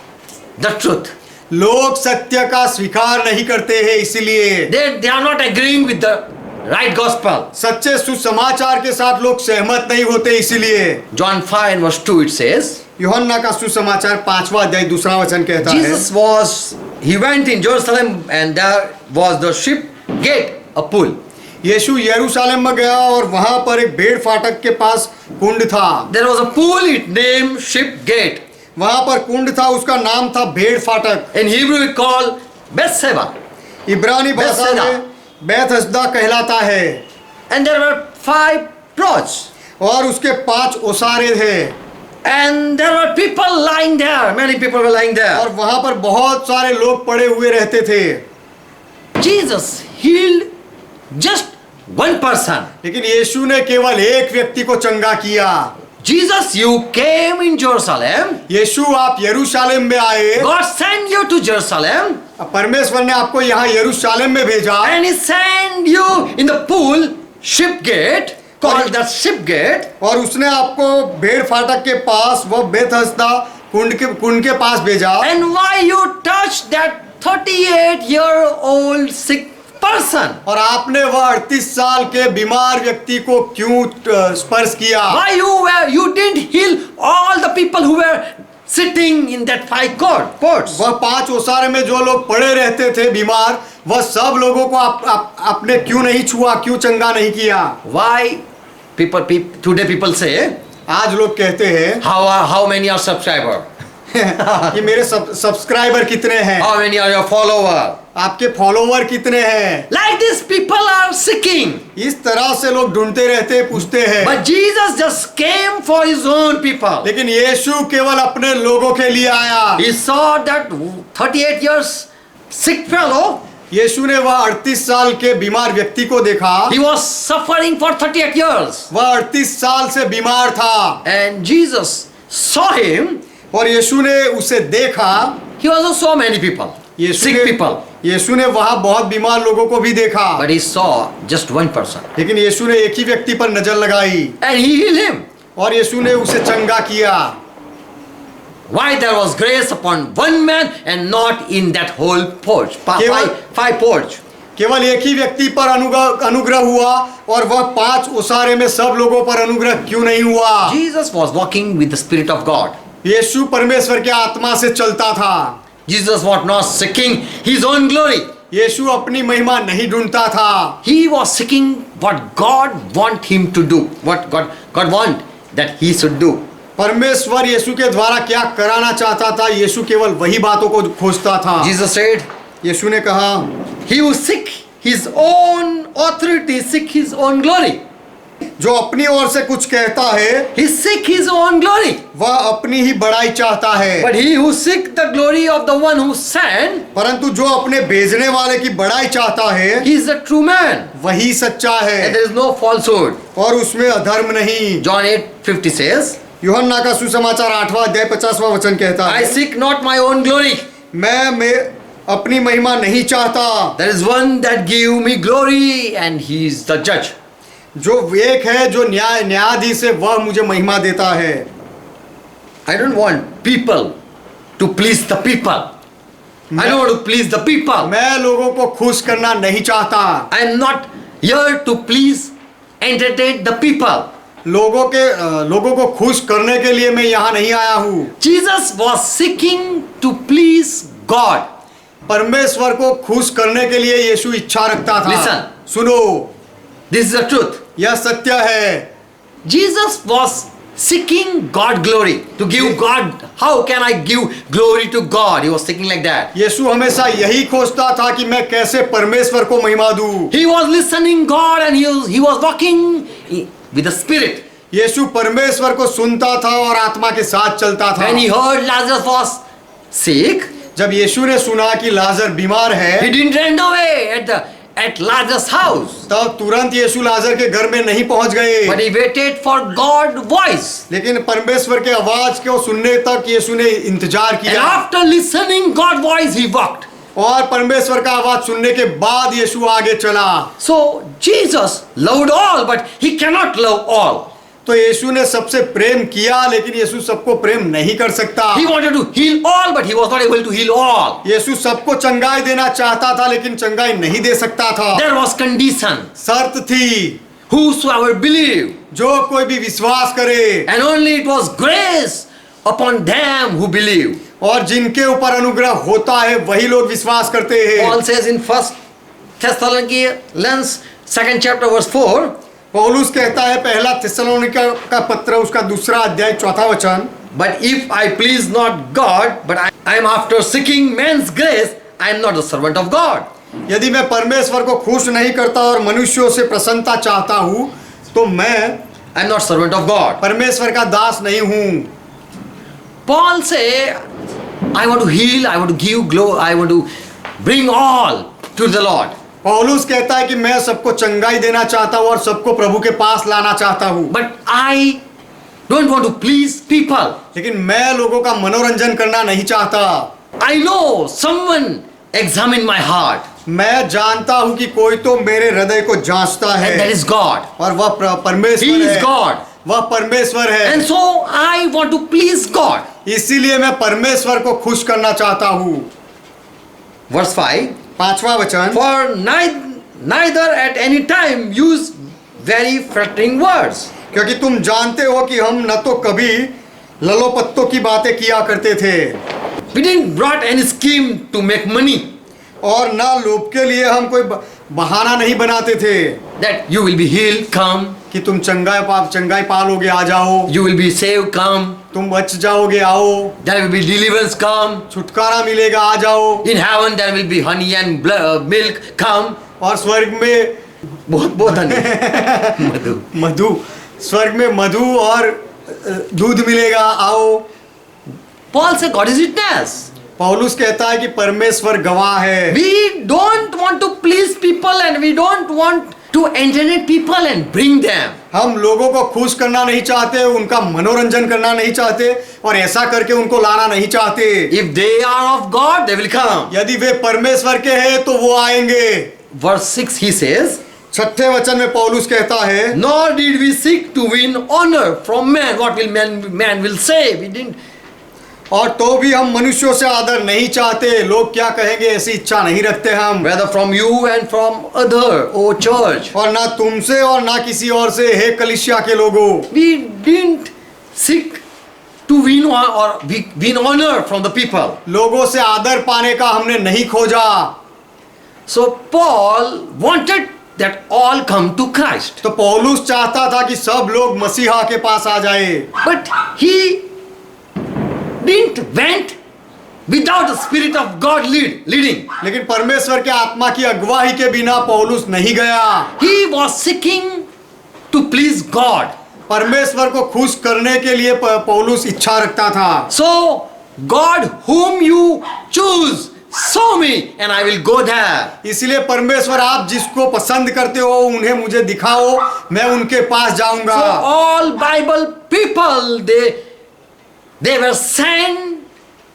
Speaker 1: the truth.
Speaker 2: लोग सत्य का स्वीकार नहीं करते हैं, इसीलिए
Speaker 1: They are not agreeing with the right gospel.
Speaker 2: सच्चे सुसमाचार के साथ लोग सहमत नहीं होते, इसीलिए
Speaker 1: John 5 and verse 2 it says,
Speaker 2: यूहन्ना का सुसमाचार 5वां अध्याय 2रा वचन कहता है,
Speaker 1: he went in Jerusalem and there was the ship gate, a pool.
Speaker 2: यीशु यरूशलेम में गया और वहां पर एक भेड़ फाटक के पास कुंड था।
Speaker 1: There was a pool, it named ship gate.
Speaker 2: वहां पर कुंड था, उसका नाम था भेड़ फाटक।
Speaker 1: In Hebrew we call Bethsaida.
Speaker 2: इब्रानी भाषा में बैतहसदा कहलाता है।
Speaker 1: And there were 5 prods.
Speaker 2: और उसके 5 ओसारे थे।
Speaker 1: And there were people lying there. Many people were lying there.
Speaker 2: और वहां पर बहुत सारे लोग पड़े हुए रहते थे।
Speaker 1: Jesus healed just one person.
Speaker 2: लेकिन यीशु ने केवल एक व्यक्ति को चंगा किया।
Speaker 1: Jesus, you came in Jerusalem.
Speaker 2: यीशु आप यरूशलेम में आए।
Speaker 1: God sent you to Jerusalem.
Speaker 2: परमेश्वर ने आपको यहाँ यरूशलेम में भेजा।
Speaker 1: And he sent you in the pool, ship gate. called the ship gate,
Speaker 2: और उसने आपको भेड़ फाटक के पास वह बेतहस्दा कुंड के पास भेजा।
Speaker 1: and why you touched that 38-year-old sick person?
Speaker 2: और आपने वह 38 साल के बीमार व्यक्ति को क्यों स्पर्श किया?
Speaker 1: Why you didn't heal all the people who were sitting in that 5 courts?
Speaker 2: वह 5 ओसारे में जो लोग पड़े रहते थे बीमार, वह सब लोगों को आपने क्यों नहीं छुआ, क्यों चंगा नहीं किया?
Speaker 1: Why today people say,
Speaker 2: आज लोग कहते हैं
Speaker 1: how many are subscriber?
Speaker 2: कि मेरे सब्सक्राइबर कितने हैं,
Speaker 1: How many are your follower?
Speaker 2: आपके फॉलोवर कितने हैं?
Speaker 1: Like this people are seeking.
Speaker 2: इस तरह से लोग ढूंढते रहते, पूछते हैं।
Speaker 1: But Jesus just came for his own people.
Speaker 2: लेकिन यीशु केवल अपने लोगों के लिए आया।
Speaker 1: He saw that 38 years sick fellow.
Speaker 2: यीशु ने वह 38 साल के बीमार व्यक्ति को देखा।
Speaker 1: He was suffering for 38 years.
Speaker 2: वह 38 साल से बीमार था
Speaker 1: And Jesus saw him.
Speaker 2: और यीशु ने उसे देखा।
Speaker 1: He also saw many people, sick people.
Speaker 2: यीशु ने वहां बहुत बीमार लोगों को भी देखा।
Speaker 1: But he saw just one person.
Speaker 2: लेकिन यीशु ने एक ही व्यक्ति पर नजर लगाई
Speaker 1: And he healed him.
Speaker 2: और यीशु ने उसे चंगा किया।
Speaker 1: Why there was grace upon one man and not in that whole porch? Five porch.
Speaker 2: केवल एक ही व्यक्ति पर अनुग्रह हुआ और वह 5 ओसारे में सब लोगों पर अनुग्रह क्यों नहीं हुआ?
Speaker 1: Jesus was walking with the Spirit of God.
Speaker 2: यीशु परमेश्वर के आत्मा से चलता था।
Speaker 1: Jesus was not seeking his own glory.
Speaker 2: यीशु अपनी महिमा नहीं ढूंढता था।
Speaker 1: He was seeking what God want him to do. What God want that he should do.
Speaker 2: परमेश्वर यीशु के द्वारा क्या कराना चाहता था, यीशु केवल वही बातों को खोजता था।
Speaker 1: Jesus said,
Speaker 2: यीशु ने कहा,
Speaker 1: he who seek his own authority, seek his own glory.
Speaker 2: जो अपनी ओर से कुछ कहता है,
Speaker 1: He seek his own glory.
Speaker 2: वह अपनी ही बड़ाई चाहता है।
Speaker 1: But he who seek the glory of the one who sent,
Speaker 2: परंतु जो अपने भेजने वाले की बड़ाई चाहता है,
Speaker 1: he is the true man.
Speaker 2: वही सच्चा
Speaker 1: And
Speaker 2: है
Speaker 1: there is no falsehood.
Speaker 2: और उसमें अधर्म नहीं।
Speaker 1: John 8:50 says,
Speaker 2: यूहन्ना का सुसमाचार 8वां अध्याय 50वां वचन कहता
Speaker 1: I
Speaker 2: है,
Speaker 1: seek not my own glory.
Speaker 2: मैं अपनी महिमा नहीं चाहता।
Speaker 1: There is one that give me glory and he is the judge.
Speaker 2: जो एक है जो न्यायाधीश है, वह मुझे महिमा देता है।
Speaker 1: I don't want people to please the people. I don't want to please the people.
Speaker 2: मैं लोगों को खुश करना नहीं चाहता।
Speaker 1: I am not here to please, entertain the people.
Speaker 2: लोगों को खुश करने के लिए मैं यहाँ नहीं आया हूँ।
Speaker 1: Jesus was seeking to please God.
Speaker 2: परमेश्वर को खुश करने के लिए यीशु इच्छा रखता था।
Speaker 1: Listen.
Speaker 2: सुनो,
Speaker 1: This is the truth.
Speaker 2: यह सत्य है।
Speaker 1: Jesus was seeking God glory to give God. How can I give glory to God? He was thinking like that.
Speaker 2: यीशु हमेशा यही खोजता था कि मैं कैसे परमेश्वर को महिमा दूं।
Speaker 1: He was listening God and he was walking with the Spirit.
Speaker 2: यीशु परमेश्वर को सुनता था और आत्मा के साथ चलता था।
Speaker 1: When he heard Lazarus was sick,
Speaker 2: जब यीशु ने सुना कि लाजर बीमार है,
Speaker 1: he didn't run away at Lazarus' house.
Speaker 2: तब तुरंत यीशु लाजर के घर में नहीं पहुंच गए,
Speaker 1: But he waited for God's voice.
Speaker 2: लेकिन परमेश्वर के आवाज को सुनने तक यीशु ने इंतजार
Speaker 1: And
Speaker 2: किया।
Speaker 1: after listening God's voice, he walked.
Speaker 2: और परमेश्वर का आवाज सुनने के बाद यीशु आगे चला।
Speaker 1: So Jesus loved all, but he cannot love all.
Speaker 2: तो यीशु ने सबसे प्रेम किया, लेकिन यीशु सबको प्रेम नहीं कर सकता।
Speaker 1: He wanted to heal all, but he was not able to heal all.
Speaker 2: यीशु सबको चंगाई देना चाहता था, लेकिन चंगाई नहीं दे सकता था।
Speaker 1: There was condition.
Speaker 2: शर्त थी,
Speaker 1: Whosoever believe,
Speaker 2: जो कोई भी विश्वास करे,
Speaker 1: and only it was grace upon them who believe.
Speaker 2: और जिनके ऊपर अनुग्रह होता है वही लोग विश्वास करते हैं।
Speaker 1: Paul says in 1 Thessalonians 2nd chapter verse 4,
Speaker 2: पौलुस कहता है पहला थिस्सलुनीका का पत्र उसका 2 अध्याय 4 वचन,
Speaker 1: but if I please not God, but I am after seeking man's grace, I am not the servant of God.
Speaker 2: यदि मैं परमेश्वर को खुश नहीं करता और मनुष्यों से प्रसन्नता चाहता हूँ, तो मैं
Speaker 1: I am not servant of God.
Speaker 2: परमेश्वर का दास नहीं हूँ।
Speaker 1: Paul say, I want to heal, I want to give glory, I want to bring all to the Lord.
Speaker 2: पौलुस कहता है कि मैं सबको चंगाई देना चाहता हूँ और सबको प्रभु के पास लाना चाहता हूँ,
Speaker 1: But I don't want to please people.
Speaker 2: लेकिन मैं लोगों का मनोरंजन करना नहीं चाहता।
Speaker 1: I know someone examine my heart.
Speaker 2: मैं जानता हूं कि कोई तो मेरे हृदय को जांचता है,
Speaker 1: and that is God.
Speaker 2: और वह परमेश्वर
Speaker 1: He is
Speaker 2: है।
Speaker 1: God.
Speaker 2: वह परमेश्वर है।
Speaker 1: And so I want to please God.
Speaker 2: इसीलिए मैं परमेश्वर को खुश करना चाहता हूं।
Speaker 1: Verse 5.
Speaker 2: 5वां वचन,
Speaker 1: For neither at any time use very flattering words.
Speaker 2: क्योंकि तुम जानते हो कि हम न तो कभी ललोपत्तों की बातें किया करते थे,
Speaker 1: We didn't brought any scheme to make money,
Speaker 2: और न लोभ के लिए हम कोई बहाना नहीं बनाते थे
Speaker 1: that you will be healed, come.
Speaker 2: कि तुम चंगाई पालोगे, आ जाओ,
Speaker 1: You will be saved, come.
Speaker 2: तुम बच जाओगे, आओ,
Speaker 1: There will be deliverance, come.
Speaker 2: छुटकारा मिलेगा, आ जाओ,
Speaker 1: In heaven there will be honey and milk, come.
Speaker 2: और स्वर्ग में
Speaker 1: बहुत honey. मधु.
Speaker 2: मधु, स्वर्ग में मधु और दूध मिलेगा, आओ।
Speaker 1: Paul said God is witness.
Speaker 2: पौलुस कहता है कि परमेश्वर गवाह है।
Speaker 1: We don't want to please people and we don't want to entertain people and bring them.
Speaker 2: हम लोगों को खुश करना नहीं चाहते, उनका मनोरंजन करना नहीं चाहते, और ऐसा करके उनको लाना नहीं चाहते।
Speaker 1: If they are of God, they will come.
Speaker 2: यदि वे परमेश्वर के हैं तो वो आएंगे।
Speaker 1: Verse 6 he says,
Speaker 2: 6ठे वचन में पौलुस कहता है,
Speaker 1: Nor did we seek to win honor from man. What will man will say? We didn't.
Speaker 2: और तो भी हम मनुष्यों से आदर नहीं चाहते, लोग क्या कहेंगे ऐसी इच्छा नहीं रखते हम।
Speaker 1: Whether from you and from other, O church.
Speaker 2: और ना तुमसे और ना किसी और से, हे कलीसिया के लोगों।
Speaker 1: We didn't seek to win honor from the people.
Speaker 2: लोगों से आदर पाने का हमने नहीं खोजा।
Speaker 1: So Paul wanted that all come to Christ.
Speaker 2: तो पौलुस चाहता था कि सब लोग मसीहा के पास आ जाए,
Speaker 1: But he didn't went without the spirit of God leading.
Speaker 2: लेकिन परमेश्वर के आत्मा की अगुवाई के बिना पौलुस नहीं गया।
Speaker 1: He was seeking to please God.
Speaker 2: परमेश्वर को खुश करने के लिए पौलुस इच्छा रखता था।
Speaker 1: So God whom you choose, show me and I will go there.
Speaker 2: इसलिए परमेश्वर, आप जिसको पसंद करते हो उन्हें मुझे दिखाओ, मैं उनके पास जाऊंगा।
Speaker 1: So all Bible people they were sent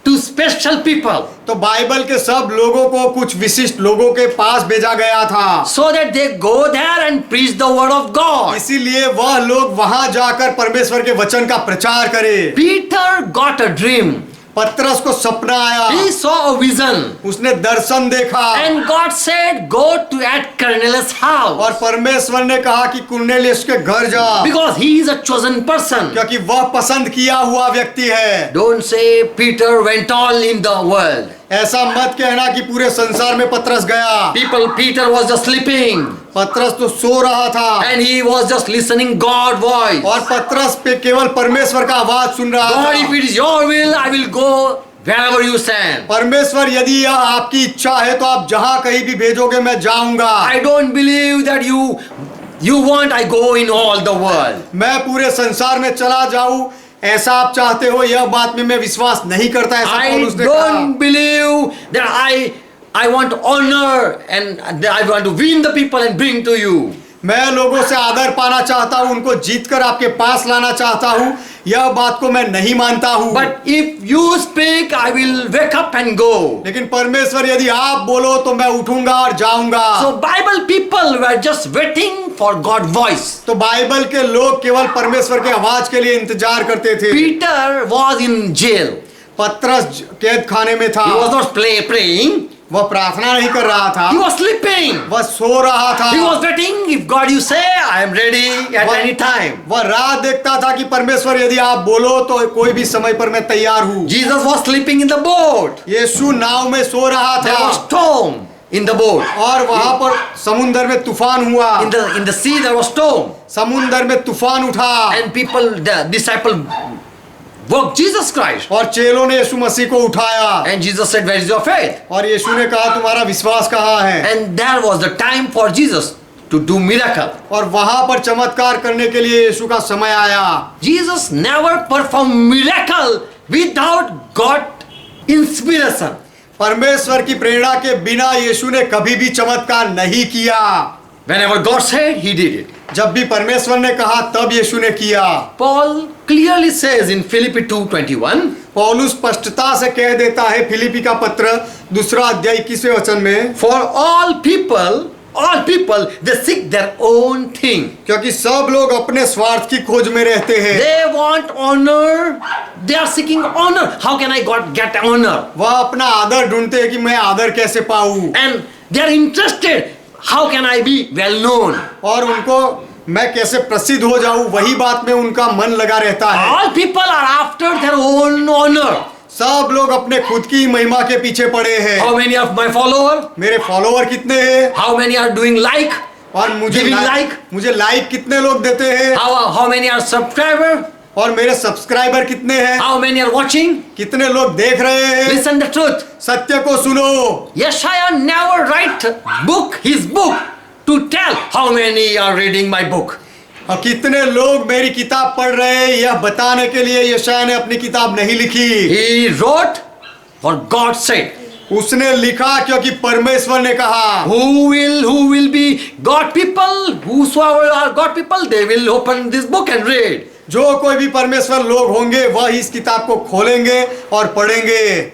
Speaker 1: to special people
Speaker 2: तो बाइबल के सब लोगों को कुछ विशिष्ट लोगों के पास भेजा गया था,
Speaker 1: so that they go there and preach the word of God.
Speaker 2: इसीलिए वह लोग वहां जाकर परमेश्वर के वचन का प्रचार करें।
Speaker 1: Peter got a dream.
Speaker 2: पतरस को सपना आया,
Speaker 1: He saw a vision.
Speaker 2: उसने दर्शन देखा,
Speaker 1: And God said, go to at Cornelius' house.
Speaker 2: और परमेश्वर ने कहा कि कुरनेलियुस के घर जा,
Speaker 1: Because he is a chosen person.
Speaker 2: क्योंकि वह पसंद किया हुआ व्यक्ति है।
Speaker 1: Don't say Peter went all in the world.
Speaker 2: ऐसा मत कहना कि पूरे संसार में पतरस गया।
Speaker 1: Peter was just sleeping.
Speaker 2: पतरस तो सो रहा था,
Speaker 1: And he was just listening God's voice.
Speaker 2: और पतरस पे केवल परमेश्वर का आवाज सुन रहा
Speaker 1: God, if
Speaker 2: था।
Speaker 1: it is your will, I will go wherever you send.
Speaker 2: परमेश्वर, यदि यह आपकी इच्छा है तो आप जहां कहीं भी भेजोगे मैं जाऊंगा।
Speaker 1: I don't believe that you want I go in all the world.
Speaker 2: मैं पूरे संसार में चला जाऊं, ऐसा आप चाहते हो, यह बात में मैं विश्वास नहीं करता, ऐसा
Speaker 1: I
Speaker 2: पौलुस ने कहा।
Speaker 1: don't believe that I want honor and I want to win the people and bring to you.
Speaker 2: मैं लोगों से आदर पाना चाहता हूं, उनको जीतकर आपके पास लाना चाहता हूं, यह बात को मैं नहीं मानता हूं।
Speaker 1: But if you speak, I will wake up and go.
Speaker 2: लेकिन परमेश्वर, यदि आप बोलो तो मैं उठूंगा और जाऊंगा।
Speaker 1: So Bible people were just waiting for God's voice.
Speaker 2: तो बाइबल के लोग केवल परमेश्वर के आवाज के लिए इंतजार करते थे।
Speaker 1: Peter was in jail.
Speaker 2: पतरस कैद खाने में था,
Speaker 1: He was not praying.
Speaker 2: वह प्रार्थना नहीं कर रहा था,
Speaker 1: He was sleeping.
Speaker 2: वह सो रहा था।
Speaker 1: He was waiting. If God you say, I am ready at any time.
Speaker 2: वह राह देखता था कि परमेश्वर, यदि आप बोलो तो कोई भी समय पर मैं तैयार हूँ।
Speaker 1: Jesus was sleeping in the boat.
Speaker 2: यीशु नाव में सो रहा
Speaker 1: There was
Speaker 2: था,
Speaker 1: storm in the boat.
Speaker 2: और वहां पर समुंदर में तूफान हुआ।
Speaker 1: In the sea there was storm.
Speaker 2: समुंदर में तूफान उठा,
Speaker 1: And people, the disciple woke Jesus Christ.
Speaker 2: और चेलों ने यीशु मसीह को उठाया,
Speaker 1: And Jesus said, where is your faith?
Speaker 2: और यीशु ने कहा, तुम्हारा विश्वास कहाँ है?
Speaker 1: And there was the time for Jesus to do miracle.
Speaker 2: और वहां पर चमत्कार करने के लिए यीशु का समय आया।
Speaker 1: Jesus never performed miracle without God inspiration.
Speaker 2: परमेश्वर की प्रेरणा के बिना यीशु ने कभी भी चमत्कार नहीं किया।
Speaker 1: Whenever God said, he did it.
Speaker 2: जब भी परमेश्वर ने कहा तब यीशु ने किया।
Speaker 1: Paul clearly says in Philippi 2:21,
Speaker 2: पौलुस स्पष्टता से कह देता है फिलिप्पी का पत्र 2 अध्याय 21वें वचन में,
Speaker 1: for all people, they seek their own thing.
Speaker 2: क्योंकि सब लोग अपने स्वार्थ की खोज में रहते हैं।
Speaker 1: They want honor. They are seeking honor. How can I get honor?
Speaker 2: वह अपना आदर ढूंढते हैं कि मैं आदर कैसे पाऊं,
Speaker 1: And they are interested. How can I be well known?
Speaker 2: और उनको मैं कैसे प्रसिद्ध हो जाऊं, वही बात में उनका मन लगा रहता है।
Speaker 1: All people are after their own honor.
Speaker 2: सब लोग अपने खुद की महिमा के पीछे पड़े हैं।
Speaker 1: How many of my follower?
Speaker 2: मेरे फॉलोवर कितने हैं,
Speaker 1: How many are doing like?
Speaker 2: और मुझे लाइक कितने लोग देते हैं,
Speaker 1: How many are subscriber?
Speaker 2: और मेरे सब्सक्राइबर कितने हैं,
Speaker 1: How many are watching?
Speaker 2: कितने लोग देख रहे हैं।
Speaker 1: Listen the truth.
Speaker 2: सत्य को सुनो।
Speaker 1: Yeshaya never write his book to tell how many are reading my book.
Speaker 2: और कितने लोग मेरी किताब पढ़ रहे हैं यह बताने के लिए यशाया ने अपनी किताब नहीं लिखी।
Speaker 1: He wrote for God said.
Speaker 2: उसने लिखा क्योंकि परमेश्वर ने कहा।
Speaker 1: Who will be God people? Whosoever are God people, they will open this book and read.
Speaker 2: जो कोई भी परमेश्वर लोग होंगे वह इस किताब को खोलेंगे और पढ़ेंगे।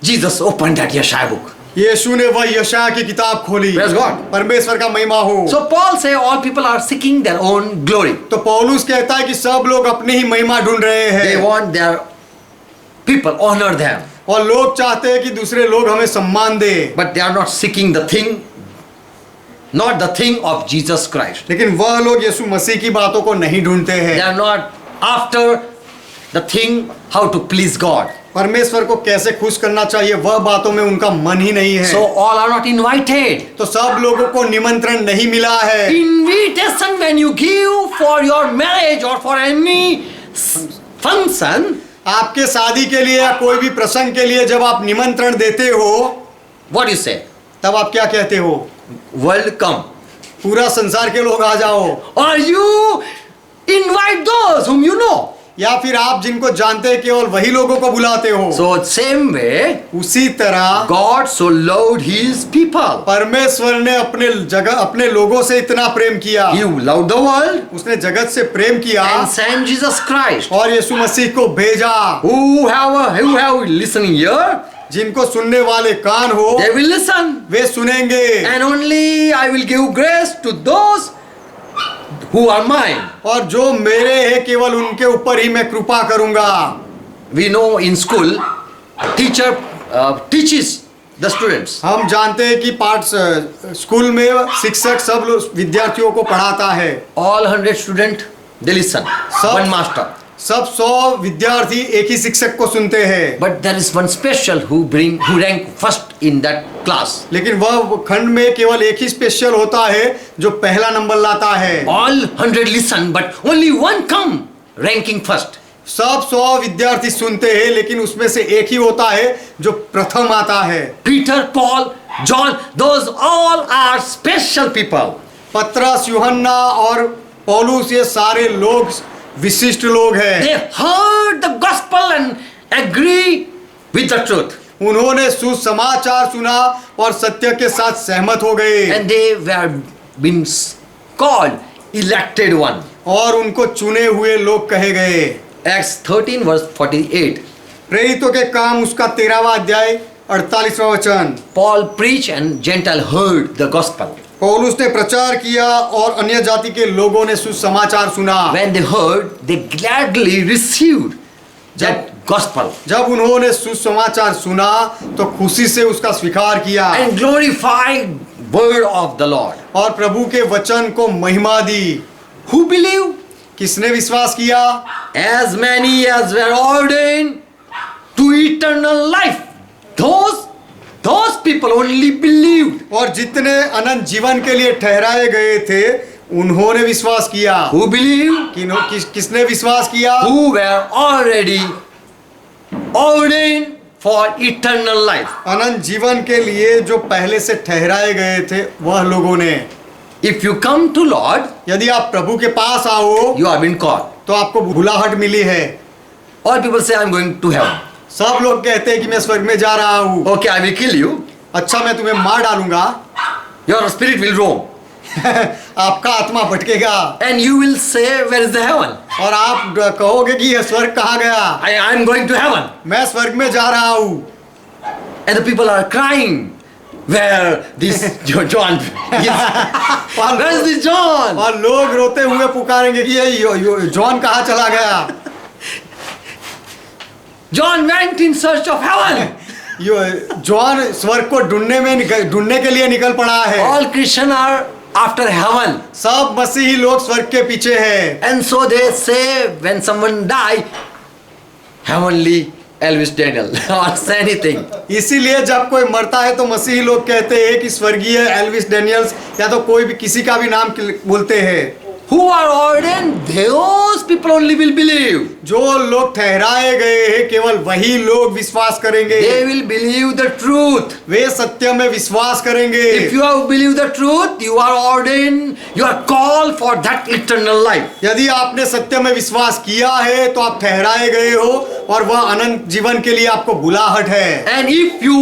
Speaker 1: Jesus opened that Yeshaya book.
Speaker 2: यीशु ने वह यशाया की किताब खोली।
Speaker 1: Praise God.
Speaker 2: परमेश्वर का महिमा हो।
Speaker 1: So Paul say all people are seeking their own glory.
Speaker 2: तो पौलुस कहता है कि सब लोग अपनी ही महिमा ढूंढ रहे
Speaker 1: They
Speaker 2: हैं,
Speaker 1: want their people honor them,
Speaker 2: और लोग चाहते हैं कि दूसरे लोग हमें सम्मान दे,
Speaker 1: but they are not seeking the thing, not the thing of Jesus Christ.
Speaker 2: लेकिन वह लोग यीशु मसीह की बातों को नहीं ढूंढते
Speaker 1: They
Speaker 2: हैं।
Speaker 1: are not after the thing how to please God.
Speaker 2: परमेश्वर को कैसे खुश करना चाहिए वह बातों में उनका मन ही नहीं है।
Speaker 1: So all are not invited.
Speaker 2: तो सब लोगों को निमंत्रण नहीं मिला है।
Speaker 1: Invitation when you give for your marriage or for any function,
Speaker 2: आपके शादी के लिए या कोई भी प्रसंग के लिए जब आप निमंत्रण देते हो
Speaker 1: what you say?
Speaker 2: तब आप क्या कहते हो?
Speaker 1: World come.
Speaker 2: पूरा संसार के लोग आ जाओ,
Speaker 1: Or you invite those whom you know.
Speaker 2: या फिर आप जिनको जानते हैं केवल वही लोगों को बुलाते हो।
Speaker 1: So same way,
Speaker 2: उसी तरह
Speaker 1: God so loved his people.
Speaker 2: परमेश्वर ने अपने लोगों से इतना प्रेम किया।
Speaker 1: He loved the world
Speaker 2: उसने जगत से प्रेम किया
Speaker 1: and sent Jesus Christ.
Speaker 2: और यीशु मसीह को भेजा।
Speaker 1: Who have listening ear,
Speaker 2: जिनको सुनने वाले कान हो
Speaker 1: they will listen.
Speaker 2: वे सुनेंगे।
Speaker 1: And only I will give grace to those who are mine.
Speaker 2: और जो मेरे हैं केवल उनके ऊपर ही मैं कृपा करूंगा।
Speaker 1: We know in school, teacher teaches the students.
Speaker 2: हम जानते हैं कि स्कूल में शिक्षक सब विद्यार्थियों को पढ़ाता है।
Speaker 1: All 100 students, they listen. One master.
Speaker 2: सब 100 विद्यार्थी एक ही शिक्षक को सुनते हैं।
Speaker 1: But there is one special who rank first in that class.
Speaker 2: लेकिन वह खंड में केवल एक ही स्पेशल होता है जो पहला नंबर लाता है।
Speaker 1: All 100 listen, but only one come ranking first.
Speaker 2: सब 100 विद्यार्थी सुनते हैं लेकिन उसमें से एक ही होता है जो प्रथम आता है।
Speaker 1: Peter, Paul, John, those all are special people.
Speaker 2: पतरस, यूहन्ना और पौलुस ये सारे लोग विशिष्ट लोग हैं।
Speaker 1: They heard the gospel and agree with the truth.
Speaker 2: उन्होंने सुसमाचार सुना और सत्य के साथ सहमत हो गए।
Speaker 1: And they were been called elected one.
Speaker 2: और उनको चुने हुए लोग कहे गए।
Speaker 1: Acts 13 verse 48.
Speaker 2: प्रेरितों के काम उसका 13वां अध्याय 48वां वचन।
Speaker 1: Paul preached and Gentile heard the gospel.
Speaker 2: पौलुस ने प्रचार किया और अन्य जाति के लोगों ने सुसमाचार सुना।
Speaker 1: When they heard, they gladly received that gospel
Speaker 2: जब उन्होंने सुसमाचार सुना तो खुशी से उसका स्वीकार किया
Speaker 1: and glorified word of the Lord.
Speaker 2: और प्रभु के वचन को महिमा दी।
Speaker 1: Who believe?
Speaker 2: किसने विश्वास किया?
Speaker 1: As many as were ordained to eternal life. Those people only believed.
Speaker 2: और जितने अनंत जीवन के लिए ठहराए गए थे उन्होंने विश्वास किया।
Speaker 1: Who believed?
Speaker 2: किसने विश्वास किया?
Speaker 1: Who were already ordained for eternal life.
Speaker 2: अनंत जीवन के लिए जो पहले से ठहराए गए थे वह लोगों ने।
Speaker 1: If you come to Lord,
Speaker 2: यदि आप प्रभु के पास आओ
Speaker 1: you have been called.
Speaker 2: तो आपको बुलाहट मिली है।
Speaker 1: All people say, I'm going to heaven.
Speaker 2: सब लोग कहते हैं कि मैं स्वर्ग में जा रहा हूँ।
Speaker 1: Okay, I will kill you.
Speaker 2: अच्छा मैं तुम्हें मार डालूंगा।
Speaker 1: Your spirit will roam.
Speaker 2: आपका आत्मा भटकेगा
Speaker 1: and you will say, where is the heaven?
Speaker 2: और आप कहोगे कि यह स्वर्ग कहाँ गया,
Speaker 1: I am going to heaven.
Speaker 2: मैं स्वर्ग में जा रहा हूँ।
Speaker 1: And the people are crying, where this John is? Where is this John?
Speaker 2: और लोग रोते हुए पुकारेंगे कि ये जॉन कहाँ चला गया।
Speaker 1: John went in search of heaven.
Speaker 2: John स्वर्ग को ढूंढने के लिए निकल पड़ा है।
Speaker 1: All Christians are after heaven.
Speaker 2: सब मसीही लोग स्वर्ग के पीछे हैं।
Speaker 1: And so they say when someone die, heavenly Elvis Daniel or say anything.
Speaker 2: इसीलिए जब कोई मरता है तो मसीही लोग कहते हैं कि स्वर्गीय एल्विस डेनियल्स, या तो कोई भी किसी का भी नाम बोलते हैं।
Speaker 1: Who are ordained, those people only will believe.
Speaker 2: जो लोग ठहराए गए हैं केवल वही लोग विश्वास करेंगे।
Speaker 1: They will believe the truth.
Speaker 2: वे सत्य में विश्वास करेंगे।
Speaker 1: If you have believed the truth, you are ordained, you are called for that eternal life.
Speaker 2: यदि आपने सत्य में विश्वास किया है तो आप ठहराए गए हो और वह अनंत जीवन के लिए आपको बुलाहट है।
Speaker 1: And if you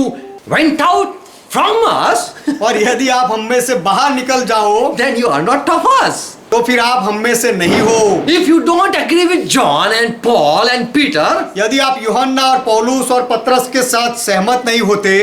Speaker 1: went out from us,
Speaker 2: और यदि आप हम में से बाहर निकल जाओ
Speaker 1: then you are not of us.
Speaker 2: तो फिर आप हम में से नहीं हो।
Speaker 1: If you don't agree with John and Paul and Peter,
Speaker 2: यदि आप यूहन्ना और पौलुस और पतरस के साथ सहमत नहीं होते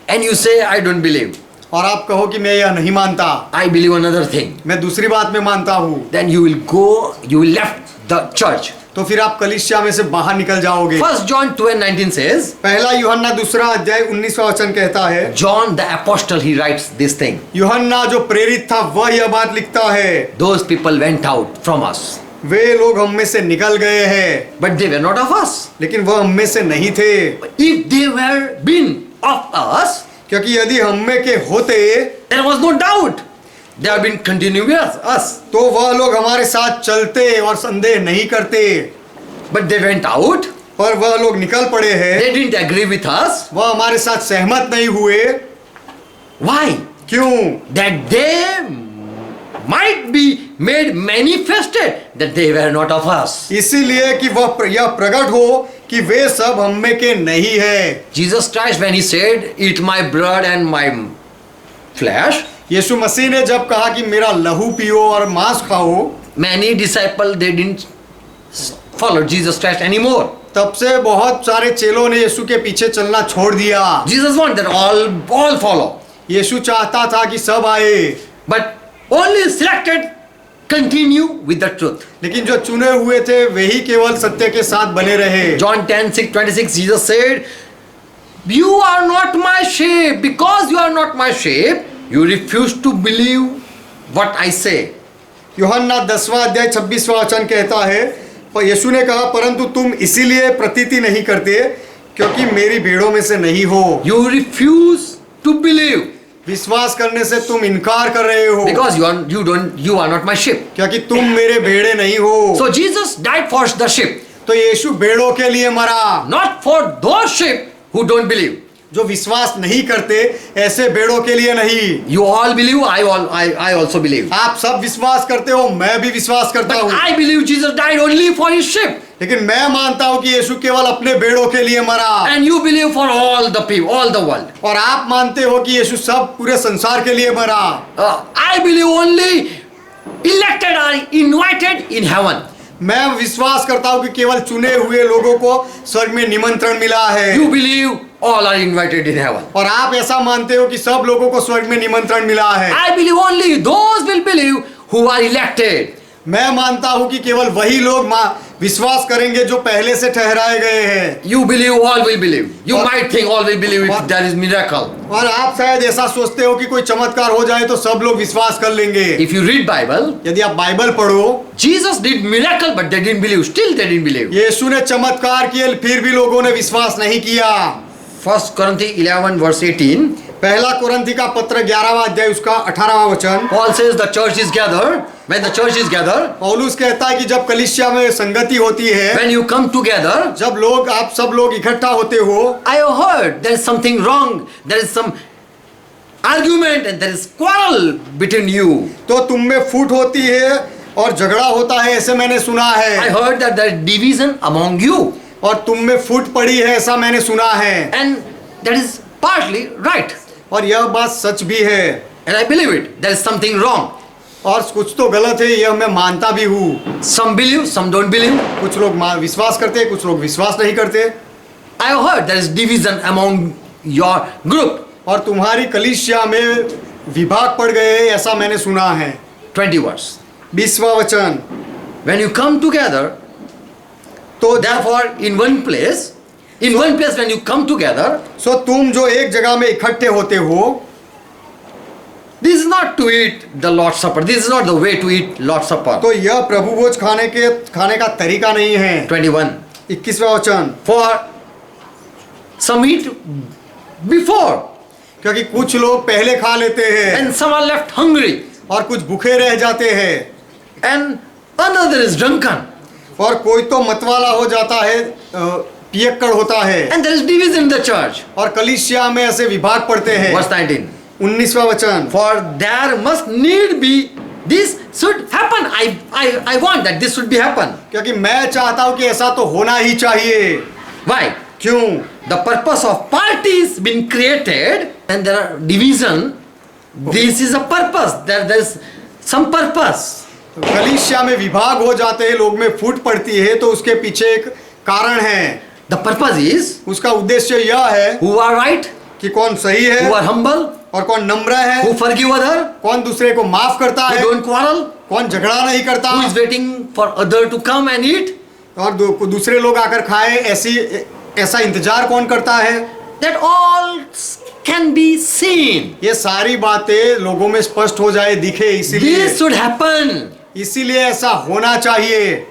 Speaker 1: and you say, I don't believe,
Speaker 2: और आप कहो कि मैं यह नहीं मानता,
Speaker 1: I believe another thing,
Speaker 2: मैं दूसरी बात में मानता हूँ,
Speaker 1: then you will left the church.
Speaker 2: तो फिर आप कलीसिया में से बाहर निकल जाओगे।
Speaker 1: 1 John 2:19 says,
Speaker 2: पहला यूहन्ना 2 वचन कहता है,
Speaker 1: John the apostle, he writes this thing.
Speaker 2: यूहन्ना जो प्रेरित था वह यह बात लिखता है,
Speaker 1: Those people went out from us,
Speaker 2: वे लोग हम में से निकल गए हैं,
Speaker 1: but they were not of us.
Speaker 2: लेकिन वह हम में से नहीं थे।
Speaker 1: If they were been of us,
Speaker 2: क्योंकि यदि हम में के होते
Speaker 1: there was no doubt they have been continuing with us.
Speaker 2: तो वह लोग हमारे साथ चलते और संदेह नहीं करते,
Speaker 1: But they went out.
Speaker 2: पर वह लोग निकल पड़े हैं।
Speaker 1: They didn't agree with us.
Speaker 2: वह हमारे साथ सहमत नहीं हुए।
Speaker 1: Why?
Speaker 2: क्यों?
Speaker 1: That they might be made manifested that they were not of us.
Speaker 2: इसीलिए कि वह यह प्रकट हो कि वे सब हम में के नहीं है।
Speaker 1: Jesus Christ, when he said, "Eat my blood and my flesh,"
Speaker 2: यीशु मसीह ने जब कहा कि मेरा लहू पियो और मांस खाओ,
Speaker 1: many disciples they didn't follow Jesus Christ anymore.
Speaker 2: तब से बहुत सारे चेलों ने यीशु के पीछे चलना छोड़ दिया।
Speaker 1: Jesus wanted that all follow,
Speaker 2: यीशु चाहता था कि सब आए,
Speaker 1: but only selected continue with the truth.
Speaker 2: लेकिन जो चुने हुए थे वही केवल सत्य के साथ बने रहे।
Speaker 1: John 10:26 Jesus said, "You are not my sheep. Because you are not my sheep, you refuse to believe what I say."
Speaker 2: यूहन्ना 10 वचन कहता है, पर यीशु ने कहा, परंतु तुम इसीलिए प्रतीति नहीं करते क्योंकि मेरी भेड़ों में से नहीं हो।
Speaker 1: You refuse to believe
Speaker 2: विश्वास करने से तुम इनकार कर रहे हो,
Speaker 1: because you are not my sheep.
Speaker 2: क्योंकि तुम मेरे भेड़े नहीं हो।
Speaker 1: So Jesus died for the sheep,
Speaker 2: तो यीशु भेड़ों के लिए मरा,
Speaker 1: not for those sheep who don't believe.
Speaker 2: जो विश्वास नहीं करते, ऐसे भेड़ों के लिए नहीं।
Speaker 1: You all believe, I also believe.
Speaker 2: आप सब विश्वास करते हो, मैं भी विश्वास करता
Speaker 1: But
Speaker 2: हूँ,
Speaker 1: I believe Jesus died only for his sheep,
Speaker 2: लेकिन मैं मानता हूँ कि यीशु केवल अपने भेड़ों के लिए मरा,
Speaker 1: and you believe for all the people, all the world.
Speaker 2: और आप मानते हो कि यीशु सब पूरे संसार के लिए मरा।
Speaker 1: I believe only elected are invited in heaven.
Speaker 2: मैं विश्वास करता हूँ कि केवल चुने हुए लोगों को स्वर्ग में निमंत्रण मिला है।
Speaker 1: You believe all are invited in heaven.
Speaker 2: और आप ऐसा मानते हो कि सब लोगों को स्वर्ग में निमंत्रण मिला है।
Speaker 1: I believe only those will believe who are elected.
Speaker 2: मैं मानता हूँ कि केवल वही लोग विश्वास करेंगे जो पहले से ठहराए गए हैं।
Speaker 1: You believe all will believe. You might think all will believe if there is miracle.
Speaker 2: और आप शायद ऐसा सोचते हो कि कोई चमत्कार हो जाए तो सब लोग विश्वास कर लेंगे।
Speaker 1: If you read Bible,
Speaker 2: यदि आप बाइबल पढ़ो,
Speaker 1: Jesus did miracle but they didn't believe. Still they didn't believe.
Speaker 2: यीशु ने चमत्कार किए फिर भी लोगों ने विश्वास नहीं किया।
Speaker 1: 1 Corinthians 11 verse 18.
Speaker 2: पहला कुरिन्थी का पत्र 11वां अध्याय उसका 18वां वचन।
Speaker 1: Paul says the church is gathered. When the church is gathered,
Speaker 2: पौलुस कहता है कि जब कलीसिया में संगति होती है,
Speaker 1: when you come together,
Speaker 2: जब लोग आप सब लोग इकट्ठा होते हो,
Speaker 1: I have heard there is something wrong. There is some argument and there is quarrel between you.
Speaker 2: तो तुम में फूट होती है और झगड़ा होता है, ऐसे मैंने सुना
Speaker 1: I
Speaker 2: है।
Speaker 1: heard that there is division among you.
Speaker 2: और तुम में फूट पड़ी है, ऐसा मैंने सुना है।
Speaker 1: And that is partly right.
Speaker 2: और यह बात सच भी है।
Speaker 1: and I believe it. There is something wrong.
Speaker 2: और कुछ तो गलत है, यह मैं मानता भी हूँ।
Speaker 1: Some believe, some don't believe.
Speaker 2: कुछ लोग विश्वास करते हैं, कुछ लोग विश्वास नहीं करते।
Speaker 1: I have heard there is division among your group.
Speaker 2: और तुम्हारी कलीसिया में विभाग पड़ गए, ऐसा मैंने सुना है।
Speaker 1: 20 verse.
Speaker 2: 20वां वचन।
Speaker 1: When you come together,
Speaker 2: तो
Speaker 1: therefore in one place when you come together,
Speaker 2: सो तुम जो एक जगह में इकट्ठे होते हो,
Speaker 1: this is not to eat the Lord's Supper. This is not the way to eat Lord's Supper.
Speaker 2: तो यह प्रभु भोज खाने का तरीका नहीं है।
Speaker 1: 21.
Speaker 2: 21वां वचन।
Speaker 1: For some eat before,
Speaker 2: क्योंकि कुछ लोग पहले खा लेते हैं
Speaker 1: and some are left hungry,
Speaker 2: और कुछ भूखे रह जाते हैं,
Speaker 1: and another is drunken,
Speaker 2: और कोई तो मतवाला हो जाता है, पियक्कड़ होता है,
Speaker 1: and there is division in the church.
Speaker 2: और कलीसिया में ऐसे विभाग पड़ते हैं।
Speaker 1: Verse 19.
Speaker 2: 19वां वचन।
Speaker 1: For there must need be, this should happen. I want that this should be happen.
Speaker 2: क्योंकि मैं चाहता हूं कि ऐसा तो होना ही चाहिए।
Speaker 1: Why?
Speaker 2: क्यों?
Speaker 1: The purpose of parties been created and there are division. This is a purpose. There is some purpose.
Speaker 2: कलीसिया में विभाग हो जाते हैं, लोग में फूट पड़ती है, तो उसके पीछे एक कारण है।
Speaker 1: The purpose is
Speaker 2: उसका उद्देश्य यह है
Speaker 1: who are right,
Speaker 2: कि कौन सही है
Speaker 1: who are humble,
Speaker 2: और कौन नम्र है,
Speaker 1: who forgive other,
Speaker 2: कौन दूसरे को माफ करता
Speaker 1: who
Speaker 2: है,
Speaker 1: don't quarrel,
Speaker 2: कौन झगड़ा नहीं करता,
Speaker 1: who is waiting for other to come and eat.
Speaker 2: और दूसरे लोग आकर खाए, ऐसा इंतजार कौन करता है।
Speaker 1: That all can be seen.
Speaker 2: ये सारी बातें लोगों में स्पष्ट हो जाए, दिखे,
Speaker 1: This should happen
Speaker 2: इसीलिए ऐसा होना चाहिए।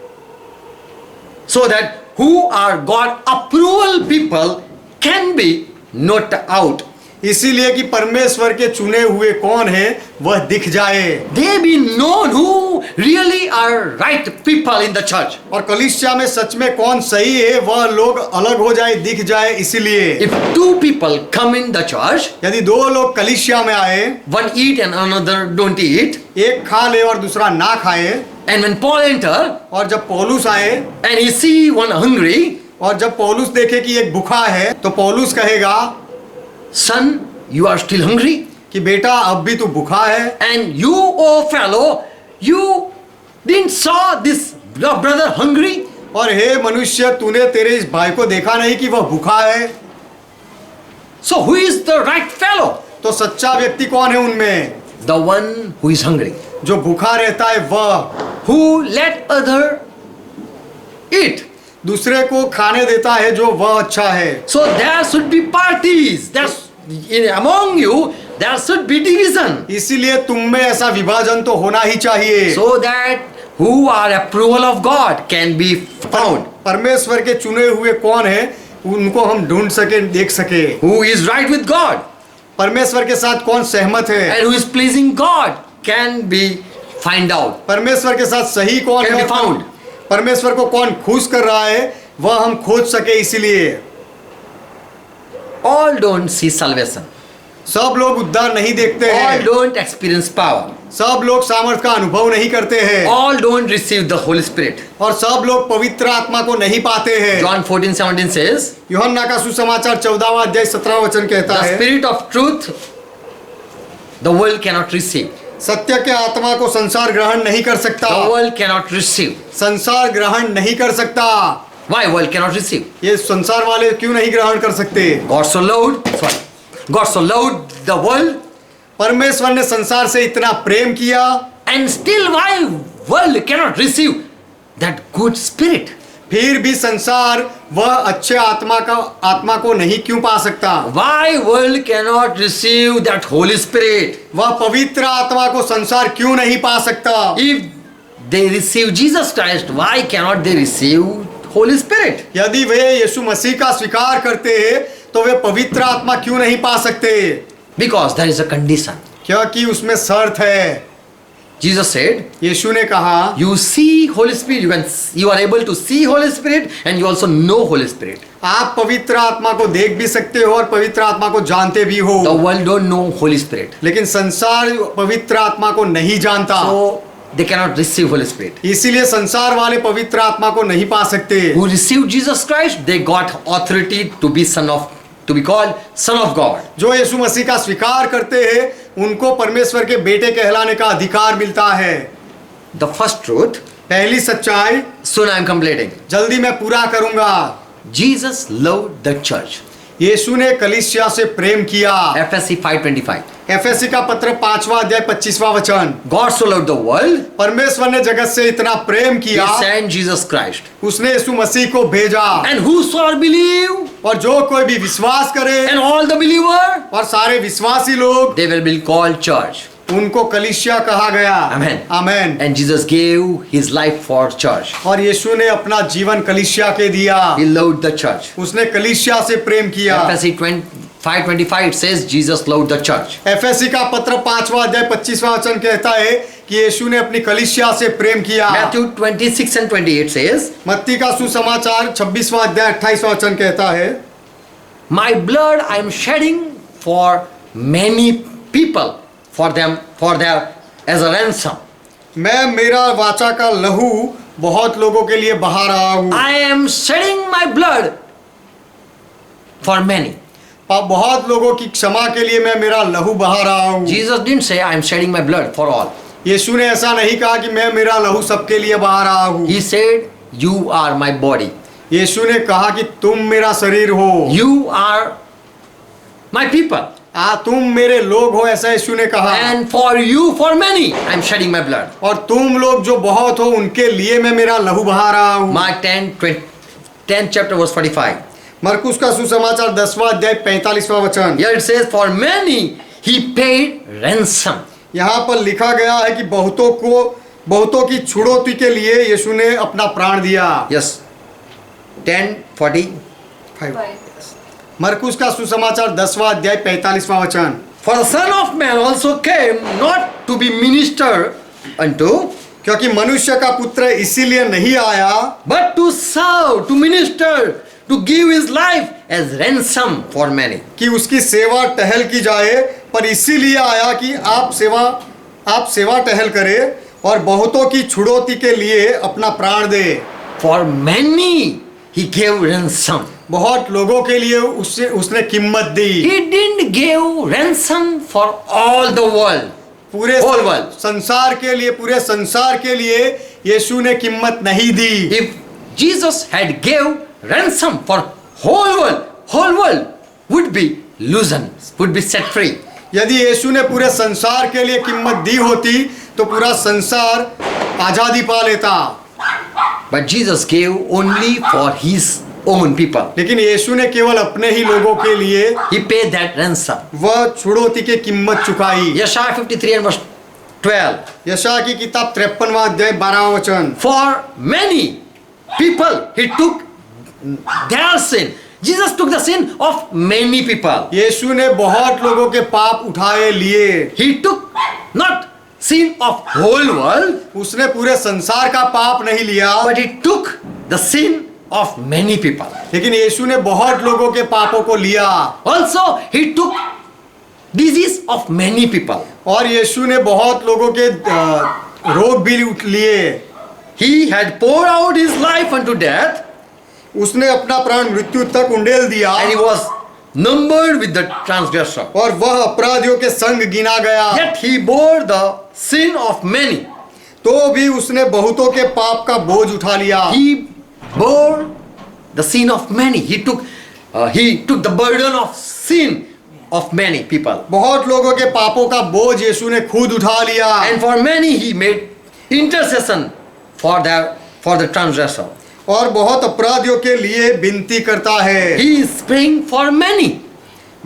Speaker 1: so that who are God approval people can be noted out.
Speaker 2: इसीलिए कि परमेश्वर के चुने हुए कौन हैं वह दिख जाए।
Speaker 1: They be known who really are right people in the church.
Speaker 2: और कलीसिया में सच में कौन सही है वह लोग अलग हो जाए, दिख जाए। इसीलिए
Speaker 1: If two people come in the church,
Speaker 2: यदि दो लोग कलीसिया में आए,
Speaker 1: one eat and another don't eat,
Speaker 2: एक खा ले और दूसरा ना खाए,
Speaker 1: and when Paul enter
Speaker 2: और जब पौलुस आए
Speaker 1: and he see one hungry,
Speaker 2: और जब पौलुस देखे कि एक भूखा है, तो पौलुस कहेगा,
Speaker 1: son, you are still hungry,
Speaker 2: कि बेटा अब भी तू भूखा है,
Speaker 1: and you, oh fellow, you didn't saw this your brother hungry.
Speaker 2: और हे मनुष्य, तूने तेरे इस भाई को देखा नहीं कि वह भूखा है।
Speaker 1: So who is the right fellow?
Speaker 2: तो सच्चा व्यक्ति कौन है उनमें?
Speaker 1: The one who is hungry,
Speaker 2: जो भूखा रहता है वह,
Speaker 1: who let other eat.
Speaker 2: दूसरे को खाने देता है जो वह अच्छा है।
Speaker 1: So there should be parties. Among you there should be division.
Speaker 2: इसीलिए तुम में ऐसा विभाजन तो होना ही चाहिए,
Speaker 1: So that who are approval of God can be found.
Speaker 2: परमेश्वर के चुने हुए कौन है उनको हम ढूंढ सके, देख सके।
Speaker 1: Who is right with God
Speaker 2: परमेश्वर के साथ कौन सहमत है,
Speaker 1: and who is pleasing God can be find out.
Speaker 2: परमेश्वर के साथ सही कौन
Speaker 1: Can
Speaker 2: है,
Speaker 1: be found.
Speaker 2: परमेश्वर को कौन खुश कर रहा है वह हम खोज सके। इसीलिए
Speaker 1: All don't see salvation.
Speaker 2: सब लोग उद्धार नहीं देखते
Speaker 1: All
Speaker 2: हैं,
Speaker 1: don't experience power.
Speaker 2: सब लोग सामर्थ का अनुभव नहीं करते हैं,
Speaker 1: All don't receive the Holy Spirit.
Speaker 2: और सब लोग पवित्र आत्मा को नहीं पाते हैं।
Speaker 1: John 14:17 says,
Speaker 2: यूहन्ना का सुसमाचार 14वां अध्याय 17वां वचन कहता
Speaker 1: the
Speaker 2: है,
Speaker 1: spirit of truth the world cannot receive.
Speaker 2: सत्य के आत्मा को संसार ग्रहण नहीं कर सकता,
Speaker 1: The world cannot receive.
Speaker 2: संसार ग्रहण नहीं कर सकता।
Speaker 1: Why world cannot receive?
Speaker 2: ये संसार वाले क्यों नहीं ग्रहण कर सकते?
Speaker 1: God so loved the world,
Speaker 2: परमेश्वर ने संसार से इतना प्रेम किया,
Speaker 1: and still why world cannot receive that good spirit?
Speaker 2: फिर भी संसार वह अच्छे आत्मा को नहीं क्यों पा सकता?
Speaker 1: Why world cannot receive that Holy Spirit?
Speaker 2: वह पवित्र आत्मा को संसार क्यों नहीं पा सकता?
Speaker 1: If they receive Jesus Christ, why cannot they receive Holy Spirit?
Speaker 2: यदि वे यीशु मसीह का स्वीकार करते हैं तो वे पवित्र आत्मा क्यों नहीं पा सकते?
Speaker 1: Because there is a condition.
Speaker 2: क्योंकि उसमें शर्त है।
Speaker 1: Jesus said,
Speaker 2: यीशु ने कहा,
Speaker 1: you see Holy Spirit, you are able to see Holy Spirit and you also know Holy Spirit.
Speaker 2: आप पवित्र आत्मा को देख भी सकते हो और पवित्र आत्मा को जानते भी हो।
Speaker 1: The world don't know Holy Spirit.
Speaker 2: लेकिन संसार पवित्र आत्मा को नहीं जानता,
Speaker 1: So they cannot receive Holy Spirit.
Speaker 2: इसीलिए संसार वाले पवित्र आत्मा को नहीं पा सकते।
Speaker 1: Who received Jesus Christ, they got authority to be called Son of God.
Speaker 2: जो यीशु मसीह का स्वीकार करते हैं उनको परमेश्वर के बेटे कहलाने का अधिकार मिलता है।
Speaker 1: The first truth,
Speaker 2: पहली सच्चाई,
Speaker 1: soon I am completing.
Speaker 2: जल्दी मैं पूरा करूंगा।
Speaker 1: Jesus loved the church.
Speaker 2: यीशु ने कलीसिया से प्रेम किया।
Speaker 1: FSC 5:25.
Speaker 2: एफएससी का पत्र 5वां अध्याय 25वां वचन।
Speaker 1: God so loved the world,
Speaker 2: परमेश्वर ने जगत से इतना प्रेम
Speaker 1: He
Speaker 2: किया,
Speaker 1: sent Jesus Christ.
Speaker 2: उसने यीशु मसीह को भेजा।
Speaker 1: And whosoever believe,
Speaker 2: और जो कोई भी विश्वास करे
Speaker 1: and all the believer,
Speaker 2: और सारे विश्वासी लोग,
Speaker 1: they will be called church.
Speaker 2: उनको कलीसिया कहा गया।
Speaker 1: Amen.
Speaker 2: Amen.
Speaker 1: And Jesus gave His life for church.
Speaker 2: और यीशु ने अपना जीवन कलीसिया के दिया।
Speaker 1: He loved the church.
Speaker 2: उसने कलीसिया से प्रेम किया।
Speaker 1: FSC 5:25 it says Jesus loved the church.
Speaker 2: FSc का पत्र 5वां अध्याय 25वां वचन कहता है कि यीशु ने अपनी कलीसिया से प्रेम किया।
Speaker 1: Matthew 26 and 28 says,
Speaker 2: मत्ती का सुसमाचार 26वां अध्याय 28वां वचन कहता है,
Speaker 1: My blood I am shedding for many people, for their as a ransom.
Speaker 2: मैं मेरा वाचा का लहू बहुत लोगों के लिए बहा रहा हूँ।
Speaker 1: I am shedding my blood for many.
Speaker 2: बहुत लोगों की क्षमा के लिए मैं मेरा लहू बहा रहा हूँ।
Speaker 1: Jesus didn't say I am shedding my blood for all.
Speaker 2: यीशु ने ऐसा नहीं कहा कि मैं मेरा लहू सबके लिए बहा रहा हूँ।
Speaker 1: He said, You are my body.
Speaker 2: यीशु ने कहा कि तुम मेरा शरीर हो,
Speaker 1: You are my people.
Speaker 2: तुम मेरे लोग हो, ऐसा यीशु ने कहा।
Speaker 1: And for you, for many, I am shedding my blood.
Speaker 2: और तुम लोग जो बहुत हो उनके लिए मैं मेरा लहू बहा रहा हूँ।
Speaker 1: Mark 10th chapter verse 45.
Speaker 2: मरकुस का सुसमाचार 10वां अध्याय 45वां वचन।
Speaker 1: Here it says, For many he paid ransom.
Speaker 2: यहाँ पर लिखा गया है कि बहुतों की छुड़ौती के लिए यीशु ने अपना प्राण दिया।
Speaker 1: Yes. 10:45.
Speaker 2: मरकुस का सुसमाचार 10वां अध्याय 45वां वचन।
Speaker 1: For the Son of Man also came not to be ministered unto,
Speaker 2: क्योंकि मनुष्य का पुत्र इसीलिए नहीं आया,
Speaker 1: but to serve, to minister, to give his life as ransom for many.
Speaker 2: कि उसकी सेवा टहल की जाए, पर इसीलिए आया कि आप सेवा टहल करे और बहुतों की छुड़ौती के लिए अपना प्राण दे।
Speaker 1: For many he gave ransom.
Speaker 2: बहुत लोगों के लिए उसने कीमत दी।
Speaker 1: He didn't give ransom for all the world.
Speaker 2: पूरे
Speaker 1: Whole world.
Speaker 2: संसार के लिए, पूरे संसार के लिए यीशु ने कीमत नहीं दी।
Speaker 1: If Jesus had gave ransom for whole world would be loosened, would be set free.
Speaker 2: यदि यीशु ने पूरे संसार के लिए कीमत दी होती तो पूरा संसार आजादी पा लेता।
Speaker 1: But Jesus gave only for his own people.
Speaker 2: लेकिन यीशु ने केवल अपने ही लोगों के लिए
Speaker 1: He paid that ransom.
Speaker 2: वह छुड़ौती की कीमत चुकाई।
Speaker 1: Yeshaya 53 and verse 12.
Speaker 2: यशायाह की किताब 53वां अध्याय 12वां वचन।
Speaker 1: For many people he took their sin. Jesus took the sin of many people.
Speaker 2: यीशु ने बहुत लोगों के पाप उठाए लिए।
Speaker 1: He took not sin of whole world,
Speaker 2: उसने पूरे संसार का पाप नहीं लिया,
Speaker 1: but he took the sin of many people.
Speaker 2: लेकिन यीशु ने बहुत लोगों के पापों को लिया।
Speaker 1: Also he took disease of many people.
Speaker 2: और यीशु ने बहुत लोगों के रोग भी लिए।
Speaker 1: He had poured out his life unto death,
Speaker 2: उसने अपना प्राण मृत्यु तक उंडेल दिया,
Speaker 1: and he was numbered with the transgressor.
Speaker 2: और वह अपराधियों के संग गिना गया।
Speaker 1: Yet he bore the sin of many.
Speaker 2: तो भी उसने बहुतों के पाप का बोझ उठा लिया।
Speaker 1: He bore the sin of many. He took the burden of sin of many people.
Speaker 2: बहुत लोगों के पापों का बोझ यीशु ने खुद उठा लिया।
Speaker 1: And for many he made intercession for the transgressor.
Speaker 2: और बहुत अपराधियों के लिए विनती करता है।
Speaker 1: He is praying for many.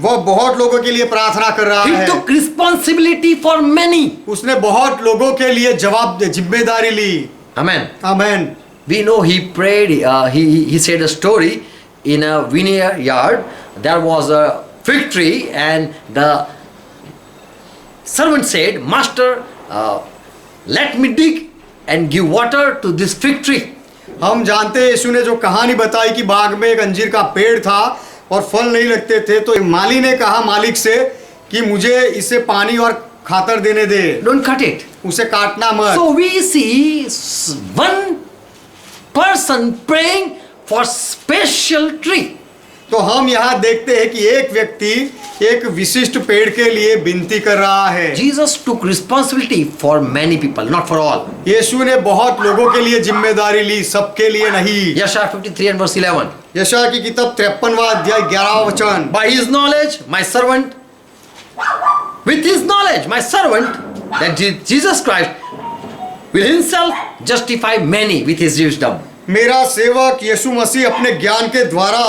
Speaker 2: वह बहुत लोगों के लिए प्रार्थना कर रहा
Speaker 1: He
Speaker 2: है।
Speaker 1: took responsibility for many.
Speaker 2: उसने बहुत लोगों के लिए जिम्मेदारी ली।
Speaker 1: Amen.
Speaker 2: Amen.
Speaker 1: We know he prayed. He said a story in a vineyard. There was a fig tree, and the servant said, "Master, let me dig and give water to this fig tree."
Speaker 2: हम जानते हैं यीशु ने जो कहानी बताई कि बाग में एक अंजीर का पेड़ था और फल नहीं लगते थे, तो माली ने कहा मालिक से कि मुझे इसे पानी और खातर देने दे,
Speaker 1: Don't cut it.
Speaker 2: उसे काटना मत।
Speaker 1: So we see one person praying for special tree.
Speaker 2: तो हम यहाँ देखते हैं कि एक व्यक्ति एक विशिष्ट पेड़ के लिए विनती कर रहा है।
Speaker 1: Jesus took responsibility for many people, not for all.
Speaker 2: यीशु ने बहुत लोगों के लिए जिम्मेदारी ली, सबके लिए नहीं।
Speaker 1: Yeshaya 53 and verse 11.
Speaker 2: यशायाह की किताब 53वां अध्याय 11वां वचन।
Speaker 1: By his knowledge, my servant, with his knowledge, my servant, that Jesus Christ will himself justify many with his wisdom.
Speaker 2: मेरा सेवक यीशु मसीह अपने ज्ञान के द्वारा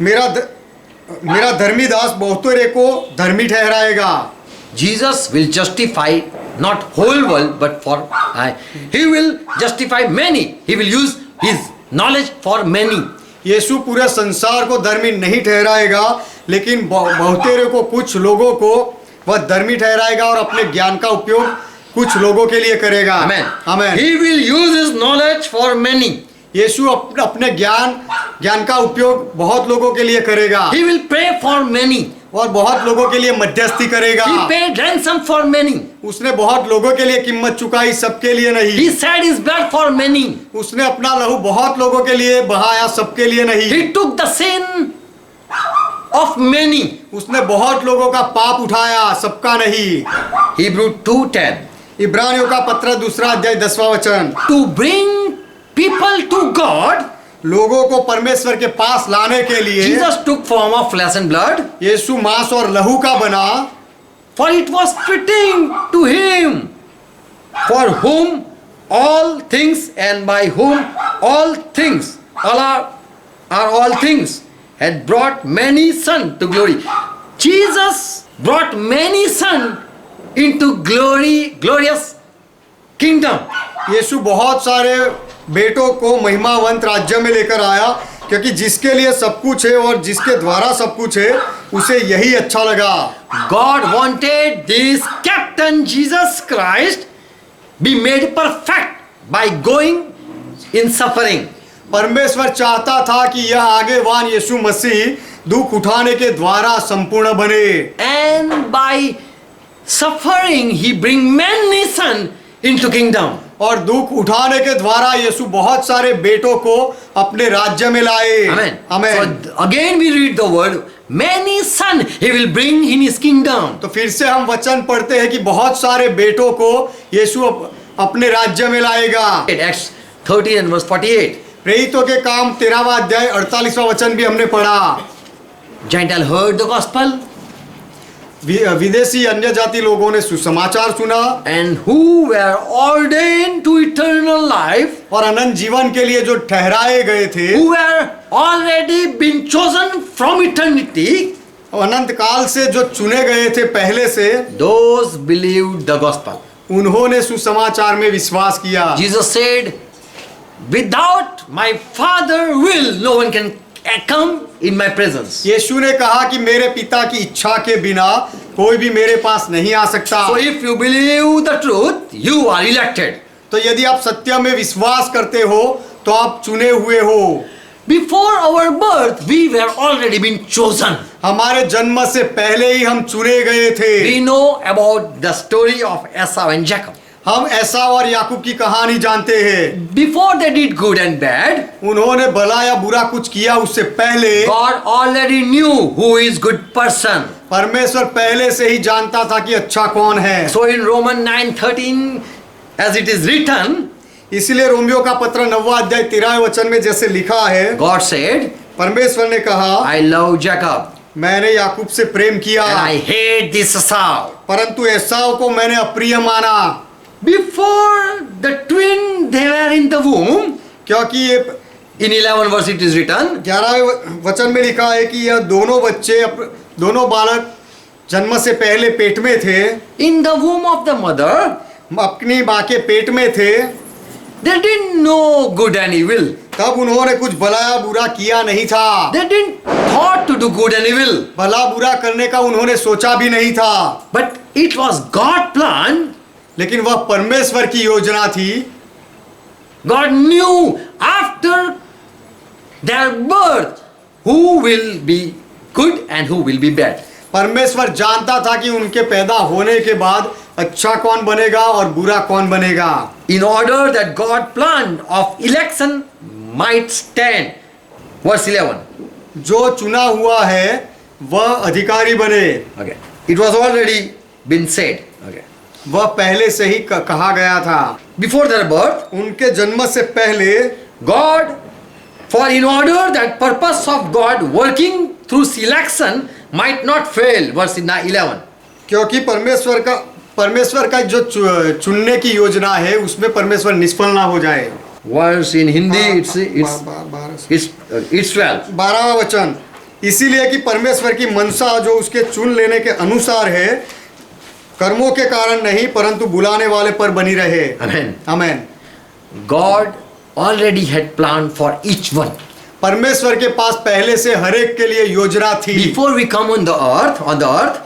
Speaker 2: मेरा धर्मी दास बहुतों को धर्मी ठहराएगा।
Speaker 1: Jesus will justify not whole world, but for he will justify many. He will use his knowledge for many.
Speaker 2: यीशु पूरे संसार को धर्मी नहीं ठहराएगा, लेकिन बहुतेरे को, कुछ लोगों को वह धर्मी ठहराएगा और अपने ज्ञान का उपयोग कुछ लोगों के लिए करेगा।
Speaker 1: Amen.
Speaker 2: Amen.
Speaker 1: He will use his knowledge for many.
Speaker 2: यीशु अपने ज्ञान का उपयोग बहुत लोगों के लिए करेगा।
Speaker 1: He will pray for many.
Speaker 2: और बहुत लोगों के लिए मध्यस्थी करेगा।
Speaker 1: He paid ransom for many.
Speaker 2: उसने बहुत लोगों के लिए कीमत चुकाई, सबके लिए नहीं।
Speaker 1: He shed his blood for many.
Speaker 2: उसने अपना लहू बहुत लोगों के लिए बहाया, सबके लिए नहीं।
Speaker 1: He took the sin of many.
Speaker 2: उसने बहुत लोगों का पाप उठाया, सबका नहीं।
Speaker 1: Hebrew 2:10.
Speaker 2: इब्रानियों का पत्र 2 अध्याय 10वां वचन।
Speaker 1: To bring people to God,
Speaker 2: लोगों को परमेश्वर के पास लाने के लिए
Speaker 1: Jesus took form of flesh and blood.
Speaker 2: यीशु मांस और लहू का बना,
Speaker 1: For it was fitting to him, for whom all things and by whom all things, all things, had brought many sons to glory. Jesus brought many sons into glorious kingdom.
Speaker 2: यीशु बहुत सारे बेटों को महिमावंत राज्य में लेकर आया, क्योंकि जिसके लिए सब कुछ है और जिसके द्वारा सब कुछ है, उसे यही अच्छा लगा।
Speaker 1: God wanted this captain Jesus Christ be made perfect by going in suffering.
Speaker 2: परमेश्वर चाहता था कि यह आगेवान यीशु मसीह दुख उठाने के द्वारा संपूर्ण बने।
Speaker 1: And by suffering he bring many sons into kingdom.
Speaker 2: और दुख उठाने के द्वारा यीशु बहुत सारे बेटों को अपने राज्य में लाए।
Speaker 1: Amen.
Speaker 2: Amen.
Speaker 1: So again we read the word, many sons he will bring in his kingdom.
Speaker 2: तो फिर से हम वचन पढ़ते हैं कि बहुत सारे बेटों को यीशु अपने राज्य में लाएगा।
Speaker 1: Acts 30 and verse 48.
Speaker 2: प्रेरितों के काम 13वां अध्याय 48वां वचन भी हमने पढ़ा।
Speaker 1: Gentile heard the gospel,
Speaker 2: विदेशी अन्य जाति लोगों ने सुसमाचार सुना
Speaker 1: and who were ordained to eternal life,
Speaker 2: और अनंत जीवन के लिए जो ठहराए गए थे,
Speaker 1: who were already been chosen from eternity,
Speaker 2: अनंत काल से जो चुने गए थे पहले से,
Speaker 1: those believed the gospel.
Speaker 2: उन्होंने सुसमाचार में विश्वास किया।
Speaker 1: Jesus said, without my Father will no one can come in my presence.
Speaker 2: यीशु ने कहा कि मेरे पिता की इच्छा के बिना कोई भी मेरे पास नहीं आ सकता।
Speaker 1: So if you believe the truth, you are elected.
Speaker 2: तो यदि आप सत्य में विश्वास करते हो तो आप चुने हुए हो।
Speaker 1: Before our birth, we were already been chosen.
Speaker 2: हमारे जन्म से पहले ही हम चुने गए थे।
Speaker 1: We know about the story of Esau and Jacob.
Speaker 2: हम एसाव और याकूब की कहानी जानते हैं।
Speaker 1: Before they did good and bad,
Speaker 2: उन्होंने भला या बुरा कुछ किया उससे पहले
Speaker 1: God already knew who is good person.
Speaker 2: परमेश्वर पहले से ही जानता था कि अच्छा कौन है।
Speaker 1: So in Romans 9:13, as it is written,
Speaker 2: इसलिए रोमियो का पत्र 9वां अध्याय 13वें वचन में जैसे लिखा है,
Speaker 1: God said,
Speaker 2: परमेश्वर ने कहा,
Speaker 1: I love Jacob
Speaker 2: मैंने याकूब से प्रेम किया,
Speaker 1: and I hate this Esau.
Speaker 2: परंतु एसाव को मैंने अप्रिय माना।
Speaker 1: Before the twin they were in the womb,
Speaker 2: क्योंकि ये
Speaker 1: in 11 verse it is written,
Speaker 2: 11वें वचन में लिखा है कि यह दोनों बच्चे, दोनों बालक जन्म से पहले पेट में थे,
Speaker 1: in the womb of the mother,
Speaker 2: अपनी माँ के पेट में थे।
Speaker 1: they didn't know good and evil.
Speaker 2: तब उन्होंने कुछ भला या बुरा किया नहीं था।
Speaker 1: They didn't thought to do good and evil.
Speaker 2: भला बुरा करने का उन्होंने सोचा भी नहीं था।
Speaker 1: But it was God's plan.
Speaker 2: लेकिन वह परमेश्वर की योजना थी।
Speaker 1: God knew after their birth who will be good and who will be bad.
Speaker 2: परमेश्वर जानता था कि उनके पैदा होने के बाद अच्छा कौन बनेगा और बुरा कौन बनेगा।
Speaker 1: In order that God plan of election might stand. Verse 11.
Speaker 2: जो चुना हुआ है वह अधिकारी बने।
Speaker 1: Okay. It was already been said. Okay.
Speaker 2: वह पहले से ही कहा गया था।
Speaker 1: Before their birth,
Speaker 2: उनके जन्म से पहले
Speaker 1: God, for in order that purpose of God working through selection might not fail. Verse 11.
Speaker 2: क्योंकि परमेश्वर का जो चुनने की योजना है उसमें परमेश्वर निष्फल ना हो जाए।
Speaker 1: Verse in Hindi, it's 12.
Speaker 2: 12वां वचन, इसीलिए कि परमेश्वर की मनसा जो उसके चुन लेने के अनुसार है, कर्मों के कारण नहीं परंतु बुलाने वाले पर बनी रहे।
Speaker 1: Amen.
Speaker 2: Amen.
Speaker 1: God already had planned for each one.
Speaker 2: परमेश्वर के पास पहले से हर एक के लिए योजना थी।
Speaker 1: Before we come on the earth,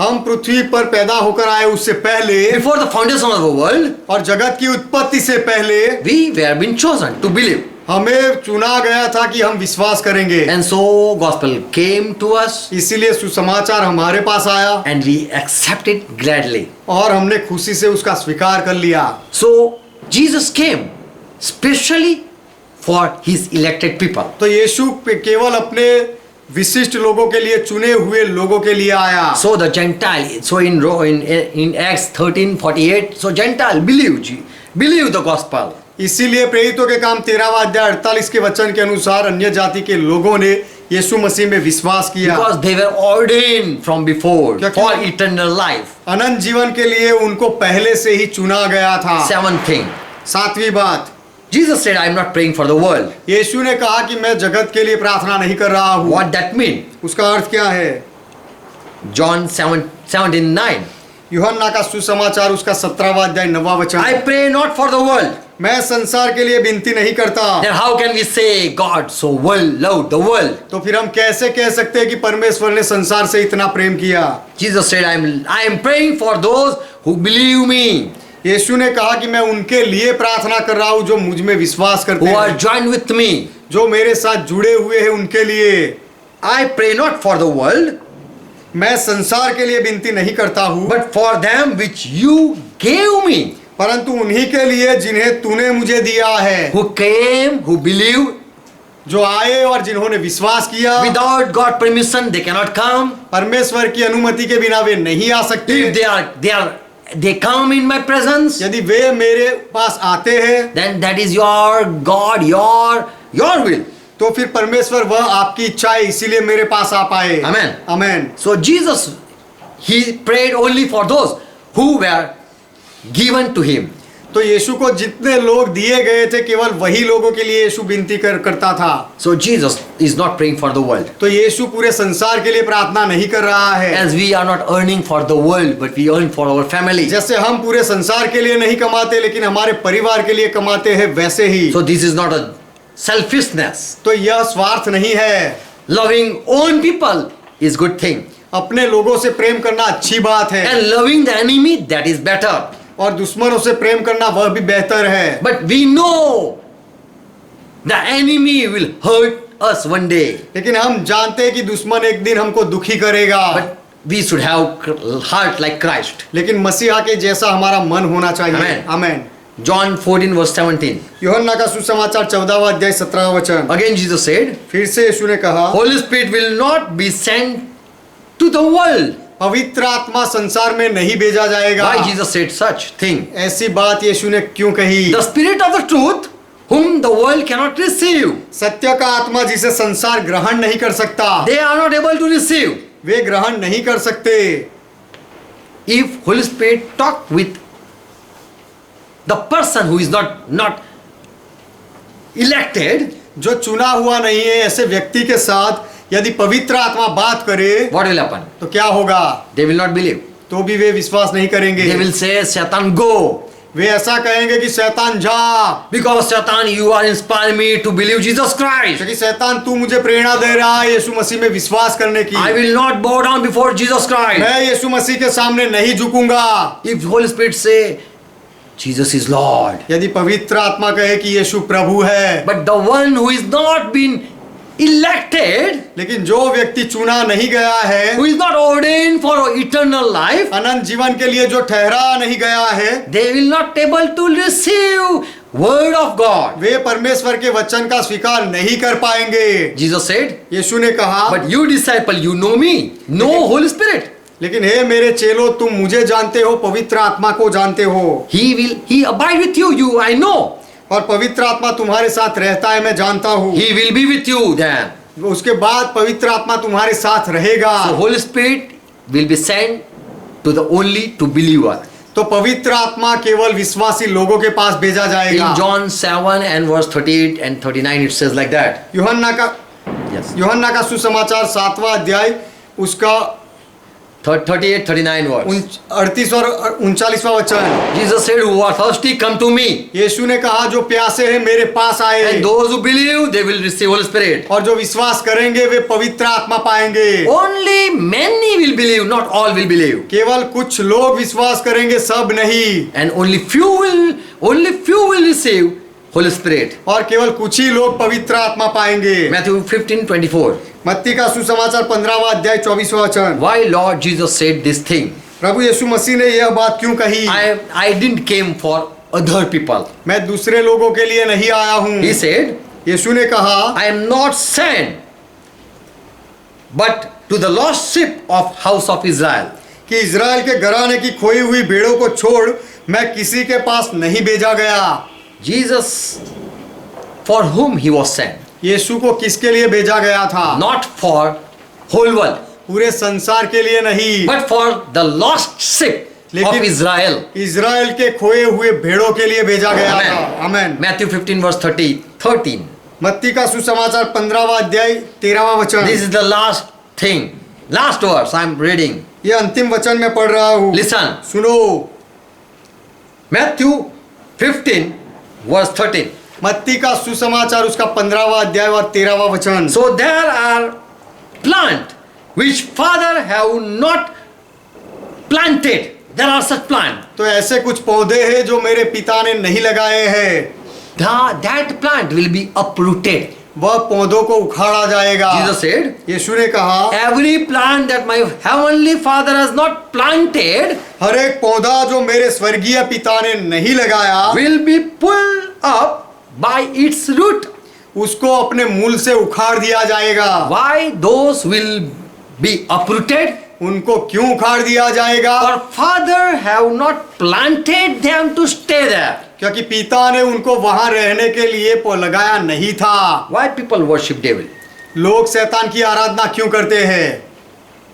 Speaker 2: हम पृथ्वी पर पैदा होकर आए उससे पहले,
Speaker 1: before the foundation of the world,
Speaker 2: और जगत की उत्पत्ति से पहले
Speaker 1: we were been chosen to believe.
Speaker 2: हमें चुना गया था कि हम विश्वास करेंगे।
Speaker 1: And so gospel came to us
Speaker 2: इसीलिए सुसमाचार हमारे पास आया
Speaker 1: and we accepted gladly.
Speaker 2: और हमने खुशी से उसका स्वीकार कर लिया।
Speaker 1: So Jesus came specially for his elected people.
Speaker 2: तो यीशु केवल अपने विशिष्ट लोगों के लिए, चुने हुए लोगों के लिए आया।
Speaker 1: So the Gentile, so in Acts 13:48, so Gentile believe the gospel.
Speaker 2: इसीलिए प्रेरितों के काम 13वां अध्याय 48 के वचन के अनुसार अन्य जाति के लोगों ने यीशु मसीह में विश्वास किया।
Speaker 1: Because they were ordained from before
Speaker 2: क्योंकि
Speaker 1: for eternal life.
Speaker 2: अनंत जीवन के लिए उनको पहले से ही चुना गया था।
Speaker 1: 7th thing.
Speaker 2: 7वीं बात,
Speaker 1: Jesus said, I am not praying for the world.
Speaker 2: यीशु ने कहा कि मैं जगत के लिए प्रार्थना नहीं कर रहा हूँ।
Speaker 1: What that mean?
Speaker 2: उसका अर्थ क्या है?
Speaker 1: John 17:9.
Speaker 2: यूहन्ना का सुसमाचार उसका 17वां अध्याय 9वां वचन,
Speaker 1: I pray not for the world.
Speaker 2: मैं संसार के लिए विनती नहीं करता।
Speaker 1: Then how can we say God so loved the world?
Speaker 2: तो फिर हम कैसे कह सकते हैं कि परमेश्वर ने संसार से इतना प्रेम किया?
Speaker 1: Jesus said, I am praying for those who believe me,
Speaker 2: यीशु ने कहा कि मैं उनके लिए प्रार्थना कर रहा हूँ जो मुझ में विश्वास करते
Speaker 1: who are
Speaker 2: हैं,
Speaker 1: joined with me.
Speaker 2: जो मेरे साथ जुड़े हुए हैं उनके लिए।
Speaker 1: I pray not for the world,
Speaker 2: मैं संसार के लिए विनती नहीं करता हूँ,
Speaker 1: but for them which you gave me,
Speaker 2: परंतु उन्हीं के लिए जिन्हें तूने मुझे दिया है,
Speaker 1: who came, who believe.
Speaker 2: जो आए और जिन्होंने विश्वास किया।
Speaker 1: Without God permission, they cannot come.
Speaker 2: परमेश्वर की अनुमति के बिना वे नहीं आ सकते।
Speaker 1: If they come in my presence,
Speaker 2: यदि वे मेरे पास आते हैं,
Speaker 1: then that is your God, your will.
Speaker 2: तो फिर परमेश्वर वह आपकी इच्छा है, इसीलिए मेरे पास आप आए।
Speaker 1: Amen.
Speaker 2: Amen.
Speaker 1: So Jesus, he prayed only for those who were given to him.
Speaker 2: तो यीशु को जितने लोग दिए गए थे केवल वही लोगों के लिए यीशु विनती करता था।
Speaker 1: So Jesus is not praying for the world.
Speaker 2: तो यीशु पूरे संसार के लिए प्रार्थना नहीं कर रहा है।
Speaker 1: As we are not earning for the world, but we earn for our family.
Speaker 2: जैसे हम पूरे संसार के लिए नहीं कमाते लेकिन हमारे परिवार के लिए कमाते हैं, वैसे ही।
Speaker 1: So this is not a selfishness.
Speaker 2: तो यह स्वार्थ नहीं है।
Speaker 1: Loving own people is good thing.
Speaker 2: अपने लोगों से प्रेम करना अच्छी बात है,
Speaker 1: And loving the enemy, that is better.
Speaker 2: और दुश्मनों से प्रेम करना वह भी बेहतर है।
Speaker 1: But we know the enemy will hurt us one day.
Speaker 2: लेकिन हम जानते हैं कि दुश्मन एक दिन हमको दुखी करेगा।
Speaker 1: But we should have heart like Christ.
Speaker 2: लेकिन मसीहा के जैसा हमारा मन होना चाहिए।
Speaker 1: Amen.
Speaker 2: आमेन।
Speaker 1: John 14:17.
Speaker 2: यूहन्ना का सुसमाचार 14वां अध्याय 17वां वचन,
Speaker 1: Again Jesus said,
Speaker 2: फिर से यीशु ने कहा,
Speaker 1: Holy Spirit will not be sent to the world.
Speaker 2: पवित्र आत्मा संसार में नहीं भेजा जाएगा।
Speaker 1: Why Jesus said such thing?
Speaker 2: ऐसी बात यीशु ने क्यों कही?
Speaker 1: The Spirit of the truth, whom the world cannot receive.
Speaker 2: सत्य का आत्मा जिसे संसार ग्रहण नहीं कर सकता,
Speaker 1: They are not able to receive.
Speaker 2: वे ग्रहण नहीं कर सकते।
Speaker 1: If Holy Spirit talk with the person who is not elected,
Speaker 2: जो चुना हुआ नहीं है, ऐसे व्यक्ति के साथ यदि पवित्र आत्मा बात करे,
Speaker 1: what will happen?
Speaker 2: तो क्या होगा?
Speaker 1: They will not believe.
Speaker 2: तो भी वे विश्वास नहीं करेंगे।
Speaker 1: They will say, Satan, go.
Speaker 2: वे ऐसा कहेंगे कि शैतान जा,
Speaker 1: Because Satan, you are inspiring me to believe Jesus Christ.
Speaker 2: क्योंकि शैतान तू मुझे प्रेरणा दे रहा है यीशु मसीह में विश्वास करने की।
Speaker 1: I will not bow down before Jesus Christ.
Speaker 2: मैं यीशु मसीह के सामने नहीं झुकूंगा।
Speaker 1: If Holy Spirit say, Jesus is Lord.
Speaker 2: यदि पवित्र आत्मा कहे कि यीशु प्रभु है,
Speaker 1: But the one who is not been elected,
Speaker 2: लेकिन जो व्यक्ति चुना नहीं गया है,
Speaker 1: who is not ordained for eternal life,
Speaker 2: अनंत जीवन के लिए जो ठहरा नहीं गया है,
Speaker 1: they will not able to receive word of God.
Speaker 2: वे परमेश्वर के वचन का स्वीकार नहीं कर पाएंगे।
Speaker 1: Jesus said,
Speaker 2: यीशु ने कहा,
Speaker 1: but you disciple, you know me, know Holy Spirit.
Speaker 2: लेकिन हे मेरे चेलो, तुम मुझे जानते हो, पवित्र आत्मा को जानते हो,
Speaker 1: He abide with you, I know.
Speaker 2: और पवित्र आत्मा तुम्हारे साथ रहता है, मैं जानता हूँ।
Speaker 1: He will be with you then.
Speaker 2: उसके बाद पवित्र आत्मा तुम्हारे साथ रहेगा।
Speaker 1: So Holy Spirit will be sent to the only to believer.
Speaker 2: तो पवित्र आत्मा केवल विश्वासी लोगों के पास भेजा जाएगा।
Speaker 1: In John 7 and verse 38 and 39 it says like that. Yes.
Speaker 2: यूहन्ना का सुसमाचार 7वां अध्याय उसका
Speaker 1: 38, 39 verse.
Speaker 2: 38 और 39वां वचन।
Speaker 1: Jesus said, who are thirsty, come to me.
Speaker 2: यीशु ने कहा, जो प्यासे हैं मेरे पास आए,
Speaker 1: And those who believe, they will receive Holy Spirit.
Speaker 2: और जो विश्वास करेंगे वे पवित्र आत्मा पाएंगे।
Speaker 1: Only many will believe, not all will believe.
Speaker 2: केवल कुछ लोग विश्वास करेंगे, सब नहीं।
Speaker 1: And only few will receive Holy Spirit.
Speaker 2: और केवल कुछ ही लोग पवित्र आत्मा पाएंगे।
Speaker 1: Matthew 15:24.
Speaker 2: मत्ती का सुसमाचार 15वां अध्याय 24वां वचन।
Speaker 1: Why Lord Jesus said this thing?
Speaker 2: प्रभु यीशु मसीह ने यह बात क्यों कही?
Speaker 1: I didn't came for other people.
Speaker 2: मैं दूसरे लोगों के लिए नहीं आया हूँ।
Speaker 1: He said,
Speaker 2: यीशु ने कहा,
Speaker 1: I am not sent, but to the lost sheep of house of Israel.
Speaker 2: कि इज़राइल के घराने की खोई हुई भेड़ों को छोड़ मैं किसी के पास नहीं भेजा गया।
Speaker 1: Jesus, for whom he was sent,
Speaker 2: यीशु को किसके लिए भेजा गया था?
Speaker 1: not for whole world,
Speaker 2: पूरे संसार के लिए नहीं,
Speaker 1: but for the lost sheep of
Speaker 2: लेकिन
Speaker 1: Israel.
Speaker 2: इज़राइल के खोए हुए भेड़ों के लिए भेजा गया
Speaker 1: Amen.
Speaker 2: था। आमेन।
Speaker 1: Matthew 15 verse 13.
Speaker 2: मत्ती का सुसमाचार 15वां अध्याय 13वां वचन।
Speaker 1: This is the last thing, last verse I am reading.
Speaker 2: ये अंतिम वचन मैं पढ़ रहा हूँ।
Speaker 1: Listen.
Speaker 2: सुनो।
Speaker 1: Matthew 15 verse 13.
Speaker 2: मत्ती का सुसमाचार उसका 15वां अध्याय और 13वां वचन।
Speaker 1: So there are plant which father have not planted. There are such plant.
Speaker 2: तो ऐसे कुछ पौधे हैं जो मेरे पिता ने नहीं लगाए हैं।
Speaker 1: That plant will be uprooted.
Speaker 2: वह पौधों को उखाड़ा जाएगा।
Speaker 1: Jesus said,
Speaker 2: यीशु ने कहा,
Speaker 1: every plant that my heavenly father has not planted
Speaker 2: हर एक पौधा जो मेरे स्वर्गीय पिता ने नहीं लगाया
Speaker 1: will be pulled up by its root.
Speaker 2: उसको अपने मूल से उखाड़ दिया जाएगा।
Speaker 1: Why those will be uprooted?
Speaker 2: उनको क्यों उखाड़ दिया जाएगा?
Speaker 1: For father have not planted them to stay there.
Speaker 2: क्योंकि पिता ने उनको वहां रहने के लिए लगाया नहीं था।
Speaker 1: Why people worship devil?
Speaker 2: लोग शैतान की आराधना क्यों करते हैं?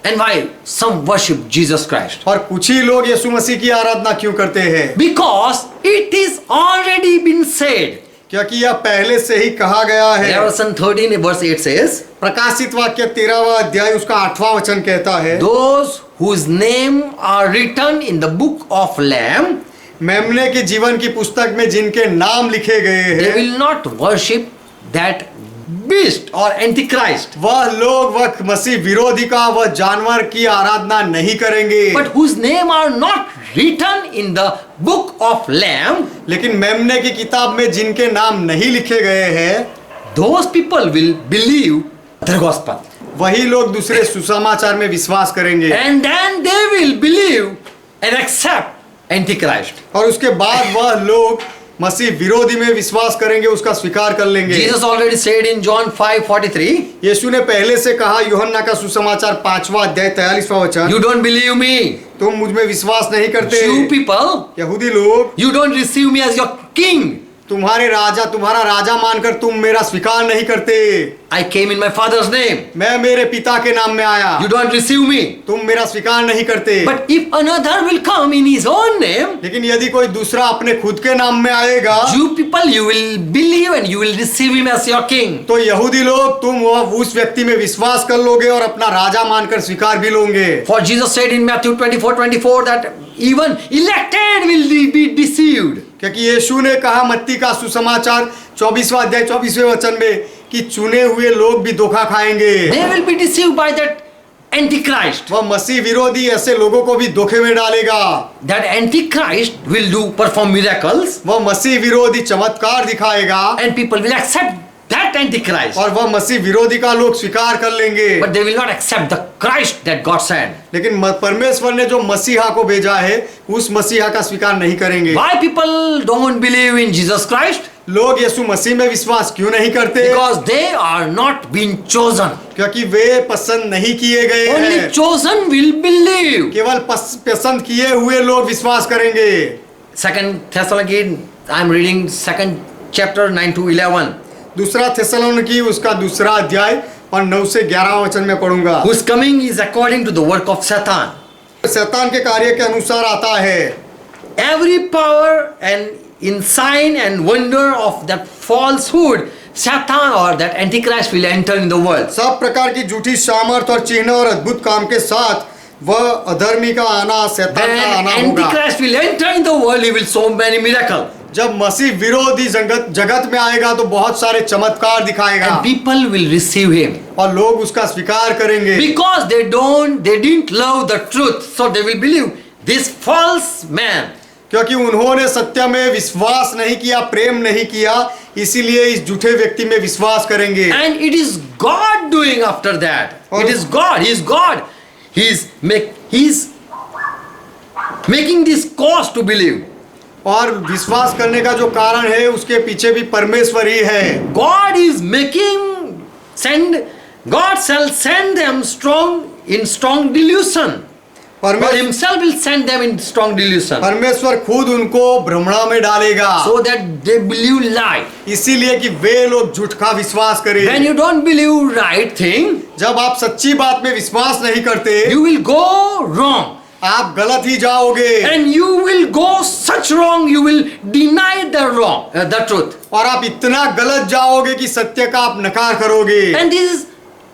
Speaker 1: And why some worship Jesus Christ?
Speaker 2: और कुछ ही लोग यीशु मसीह की आराधना क्यों करते हैं?
Speaker 1: Because it is already been said.
Speaker 2: क्योंकि यह पहले से ही कहा गया है।
Speaker 1: Revelation 13 verse 8 says,
Speaker 2: प्रकाशित वाक्य 13वां अध्याय उसका 8वां वचन कहता है,
Speaker 1: those whose name are written in the book of Lamb,
Speaker 2: मेमने के जीवन की पुस्तक में जिनके नाम लिखे गए
Speaker 1: they
Speaker 2: हैं,
Speaker 1: will not worship that beast or antichrist,
Speaker 2: वह लोग वह मसीह विरोधी का वह जानवर की आराधना नहीं करेंगे।
Speaker 1: but whose name are not written in the book of Lamb,
Speaker 2: लेकिन मेमने की किताब में जिनके नाम नहीं लिखे गए हैं,
Speaker 1: those people will believe the gospel.
Speaker 2: वही लोग दूसरे सुसमाचार में विश्वास करेंगे।
Speaker 1: And then they will believe and accept antichrist.
Speaker 2: और उसके बाद वह लोग मसीह विरोधी में विश्वास करेंगे, उसका स्वीकार कर लेंगे।
Speaker 1: Jesus already said in John 5:43,
Speaker 2: यीशु ने पहले से कहा, यूहन्ना का सुसमाचार 5वां अध्याय 43वां वचन,
Speaker 1: you don't believe me,
Speaker 2: तुम मुझ में विश्वास नहीं करते।
Speaker 1: Jew people,
Speaker 2: यहूदी लोग,
Speaker 1: you don't receive me as your king.
Speaker 2: तुम्हारा राजा मानकर तुम मेरा स्वीकार नहीं करते।
Speaker 1: I came in my father's name.
Speaker 2: मैं मेरे पिता के नाम में आया,
Speaker 1: You don't receive me.
Speaker 2: तुम मेरा स्वीकार नहीं करते।
Speaker 1: But if another will come in his own name,
Speaker 2: लेकिन यदि कोई दूसरा अपने खुद के नाम में आएगा,
Speaker 1: Jew people, you will believe and you will receive him as your king.
Speaker 2: तो यहूदी लोग तुम वह उस व्यक्ति में विश्वास कर लोगे और अपना राजा मानकर स्वीकार भी लोगे।
Speaker 1: For Jesus said in Matthew 24:24 that even elected will be deceived.
Speaker 2: क्योंकि यीशु ने कहा मत्ती का सुसमाचार 24वां अध्याय 24वें वचन में कि चुने हुए लोग भी धोखा खाएंगे।
Speaker 1: They will be deceived by that antichrist.
Speaker 2: वह मसीह विरोधी ऐसे लोगों को भी धोखे में डालेगा।
Speaker 1: That antichrist will perform miracles
Speaker 2: वह मसीह विरोधी चमत्कार दिखाएगा
Speaker 1: and people will accept that Antichrist.
Speaker 2: और वह मसीह विरोधी का लोग स्वीकार कर लेंगे।
Speaker 1: But they will not accept the Christ that God sent.
Speaker 2: लेकिन परमेश्वर ने जो मसीहा को भेजा है उस मसीहा का स्वीकार नहीं करेंगे।
Speaker 1: Why people don't believe in Jesus Christ?
Speaker 2: लोग यीशु मसीह में विश्वास क्यों नहीं करते?
Speaker 1: Because they are not being chosen.
Speaker 2: क्योंकि वे पसंद नहीं किए गए
Speaker 1: Only
Speaker 2: हैं।
Speaker 1: chosen will believe.
Speaker 2: केवल पसंद किए हुए लोग विश्वास करेंगे।
Speaker 1: Second Thessalonians, I am reading second chapter 9 to 11.
Speaker 2: दूसरा थेसलोनिकी उसका दूसरा अध्याय और 9 से 11 वचन में पढ़ूंगा।
Speaker 1: Whose coming is according to the work of Satan.
Speaker 2: शैतान के कार्य के अनुसार आता है।
Speaker 1: Every power and in sign and wonder of that falsehood, Satan or that Antichrist will enter in the world.
Speaker 2: सब प्रकार की झूठी सामर्थ और चिन्ह और अद्भुत काम के साथ वह अधर्मी का आना, शैतान का
Speaker 1: When
Speaker 2: आना होगा।
Speaker 1: Antichrist will enter in the world, he will show many miracles.
Speaker 2: जब मसीह विरोधी जगत में आएगा तो बहुत सारे चमत्कार दिखाएगा
Speaker 1: And people will receive him.
Speaker 2: और लोग उसका स्वीकार करेंगे।
Speaker 1: Because they didn't love the truth, so they will believe this false man.
Speaker 2: क्योंकि उन्होंने सत्य में विश्वास नहीं किया, प्रेम नहीं किया, इसीलिए इस झूठे व्यक्ति में विश्वास करेंगे।
Speaker 1: And it is God doing after that.
Speaker 2: और-
Speaker 1: It is God. He is God. He's making this cause to believe.
Speaker 2: और विश्वास करने का जो कारण है उसके पीछे भी परमेश्वर ही है।
Speaker 1: God is God shall send them strong delusion. God himself will send them in strong delusion.
Speaker 2: परमेश्वर खुद उनको भ्रमणा में डालेगा
Speaker 1: So that they believe lie.
Speaker 2: इसीलिए कि वे लोग झूठ का विश्वास
Speaker 1: When
Speaker 2: करें।
Speaker 1: you don't believe right thing,
Speaker 2: जब आप सच्ची बात में विश्वास नहीं करते
Speaker 1: you will go wrong.
Speaker 2: आप गलत ही जाओगे
Speaker 1: And you will go such wrong, you will deny the truth.
Speaker 2: और आप इतना गलत जाओगे कि सत्य का आप नकार करोगे।
Speaker 1: And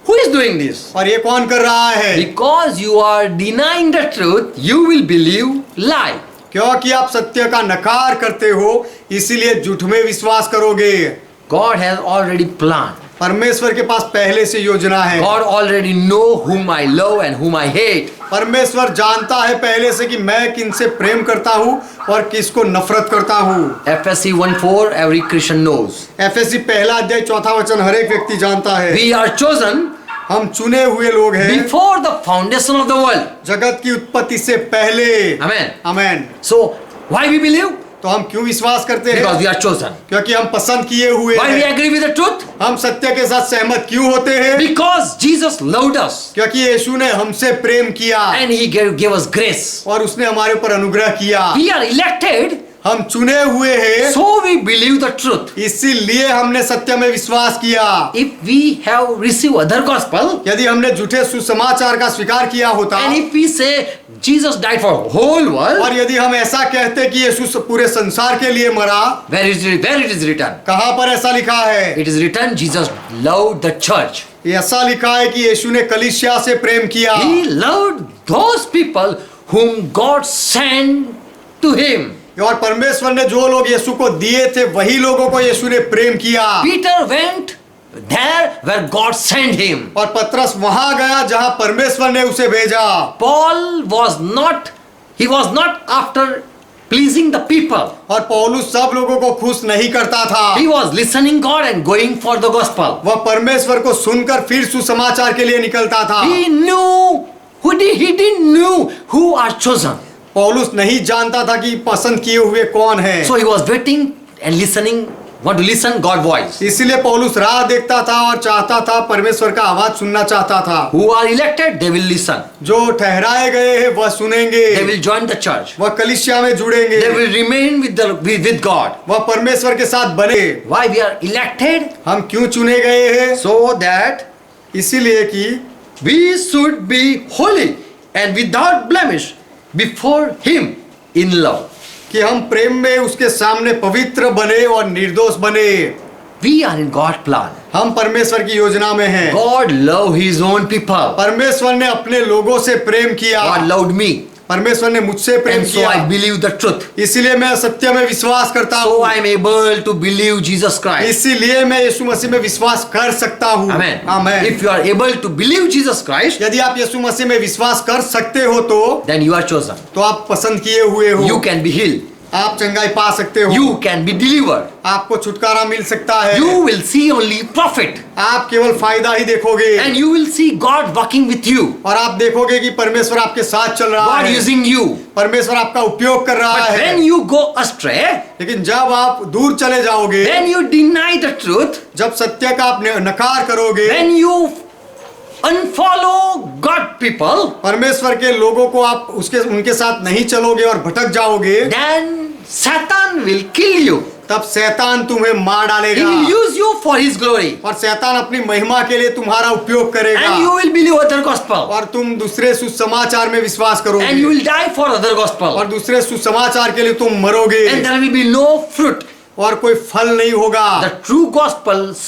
Speaker 1: who is doing this?
Speaker 2: और ये कौन कर रहा है?
Speaker 1: Because you are denying the truth, you will believe lie.
Speaker 2: क्योंकि आप सत्य का नकार करते हो इसीलिए झूठ में विश्वास करोगे।
Speaker 1: God has already planned.
Speaker 2: परमेश्वर के पास पहले से योजना है।
Speaker 1: God already know whom I love and whom I hate.
Speaker 2: परमेश्वर जानता है पहले से कि मैं किनसे प्रेम करता हूँ और किसको नफरत करता हूँ।
Speaker 1: FSC 1:4 every Christian knows.
Speaker 2: FSc पहला अध्याय 4 वचन हर एक व्यक्ति जानता है।
Speaker 1: We are chosen
Speaker 2: हम चुने हुए लोग हैं
Speaker 1: before the foundation of the world.
Speaker 2: जगत की उत्पत्ति से पहले।
Speaker 1: Amen.
Speaker 2: Amen.
Speaker 1: So why we believe?
Speaker 2: तो हम क्यों विश्वास करते
Speaker 1: Because
Speaker 2: हैं?
Speaker 1: we are chosen.
Speaker 2: क्योंकि हम पसंद किए हुए
Speaker 1: Why we
Speaker 2: हैं।
Speaker 1: agree with the truth?
Speaker 2: हम सत्य के साथ सहमत क्यों होते हैं?
Speaker 1: Because Jesus loved us
Speaker 2: क्योंकि यीशु ने हमसे प्रेम किया
Speaker 1: and he gave us grace.
Speaker 2: और उसने हमारे ऊपर अनुग्रह किया।
Speaker 1: We are elected,
Speaker 2: हम चुने हुए हैं
Speaker 1: so we believe the truth.
Speaker 2: इसीलिए हमने सत्य में विश्वास किया।
Speaker 1: If we have received other gospel
Speaker 2: यदि हमने झूठे सुसमाचार का स्वीकार किया होता
Speaker 1: and if we say Jesus died for whole world,
Speaker 2: और यदि हम ऐसा कहते कि यीशु पूरे संसार के लिए मरा,
Speaker 1: where it is written?
Speaker 2: कहां पर ऐसा लिखा है?
Speaker 1: It is written Jesus loved the church.
Speaker 2: ऐसा लिखा है कि यीशु ने कलीसिया से प्रेम किया।
Speaker 1: He loved those people whom God sent to him.
Speaker 2: और परमेश्वर ने जो लोग यीशु को दिए थे वही लोगों को यीशु ने प्रेम किया।
Speaker 1: Peter went there where God sent him.
Speaker 2: और पतरस वहां गया जहां परमेश्वर ने उसे भेजा।
Speaker 1: Paul he was not after pleasing the people.
Speaker 2: और पौलुस सब लोगों को खुश नहीं करता था।
Speaker 1: He was listening God and going for the gospel.
Speaker 2: वह परमेश्वर को सुनकर फिर सुसमाचार के लिए निकलता था।
Speaker 1: He didn't know who are chosen.
Speaker 2: पौलुस नहीं जानता था कि पसंद किए हुए कौन है।
Speaker 1: So he was waiting and listening, want to listen God's voice.
Speaker 2: इसलिए पौलुस राह देखता था और चाहता था परमेश्वर का आवाज सुनना चाहता था।
Speaker 1: Who are elected, they will listen.
Speaker 2: जो ठहराए गए हैं वह सुनेंगे।
Speaker 1: They will join the church.
Speaker 2: वह कलीसिया में जुड़ेंगे।
Speaker 1: They will remain with God.
Speaker 2: वह परमेश्वर के साथ बने।
Speaker 1: Why we are elected?
Speaker 2: हम क्यों चुने गए हैं?
Speaker 1: So that
Speaker 2: इसीलिए कि
Speaker 1: we should be holy and without blemish before him in love.
Speaker 2: कि हम प्रेम में उसके सामने पवित्र बने और निर्दोष बने।
Speaker 1: We are in God's plan.
Speaker 2: हम परमेश्वर की योजना में हैं।
Speaker 1: God loved his own people.
Speaker 2: परमेश्वर ने अपने लोगों से प्रेम किया।
Speaker 1: God loved me.
Speaker 2: परमेश्वर ने मुझसे प्रेम
Speaker 1: And so
Speaker 2: किया।
Speaker 1: I believe the truth.
Speaker 2: इसीलिए मैं सत्य में विश्वास करता
Speaker 1: So
Speaker 2: हूँ।
Speaker 1: I am able to believe Jesus Christ.
Speaker 2: इसीलिए मैं यीशु मसीह में विश्वास कर सकता हूँ।
Speaker 1: Amen.
Speaker 2: Amen.
Speaker 1: If you are able to believe Jesus Christ,
Speaker 2: यदि आप यीशु मसीह में विश्वास कर सकते हो तो
Speaker 1: then you are chosen.
Speaker 2: आप पसंद किए हुए हो।
Speaker 1: You can be healed.
Speaker 2: आप चंगाई पा सकते हो,
Speaker 1: You can be delivered.
Speaker 2: आपको छुटकारा मिल सकता है,
Speaker 1: You will see only profit.
Speaker 2: आप केवल फायदा ही देखोगे
Speaker 1: And you will see God working with you.
Speaker 2: और आप देखोगे कि परमेश्वर आपके साथ चल रहा
Speaker 1: God
Speaker 2: है,
Speaker 1: using you.
Speaker 2: परमेश्वर आपका उपयोग कर रहा
Speaker 1: But
Speaker 2: है।
Speaker 1: when you go astray,
Speaker 2: लेकिन जब आप दूर चले जाओगे,
Speaker 1: when you deny the truth,
Speaker 2: जब सत्य का आप नकार करोगे,
Speaker 1: when you unfollow God people,
Speaker 2: परमेश्वर के लोगों को आप उनके साथ नहीं चलोगे और भटक जाओगे,
Speaker 1: then Satan will kill you.
Speaker 2: तब शैतान तुम्हें मार
Speaker 1: He
Speaker 2: डालेगा
Speaker 1: will use you for his glory.
Speaker 2: और शैतान अपनी महिमा के लिए तुम्हारा उपयोग करेगा
Speaker 1: And you will believe other gospel.
Speaker 2: और तुम दूसरे सुसमाचार में विश्वास
Speaker 1: And you
Speaker 2: करोगे
Speaker 1: will die for other gospel.
Speaker 2: और दूसरे सुसमाचार के लिए तुम मरोगे
Speaker 1: And there will be no fruit.
Speaker 2: और कोई फल नहीं होगा।
Speaker 1: The true gospels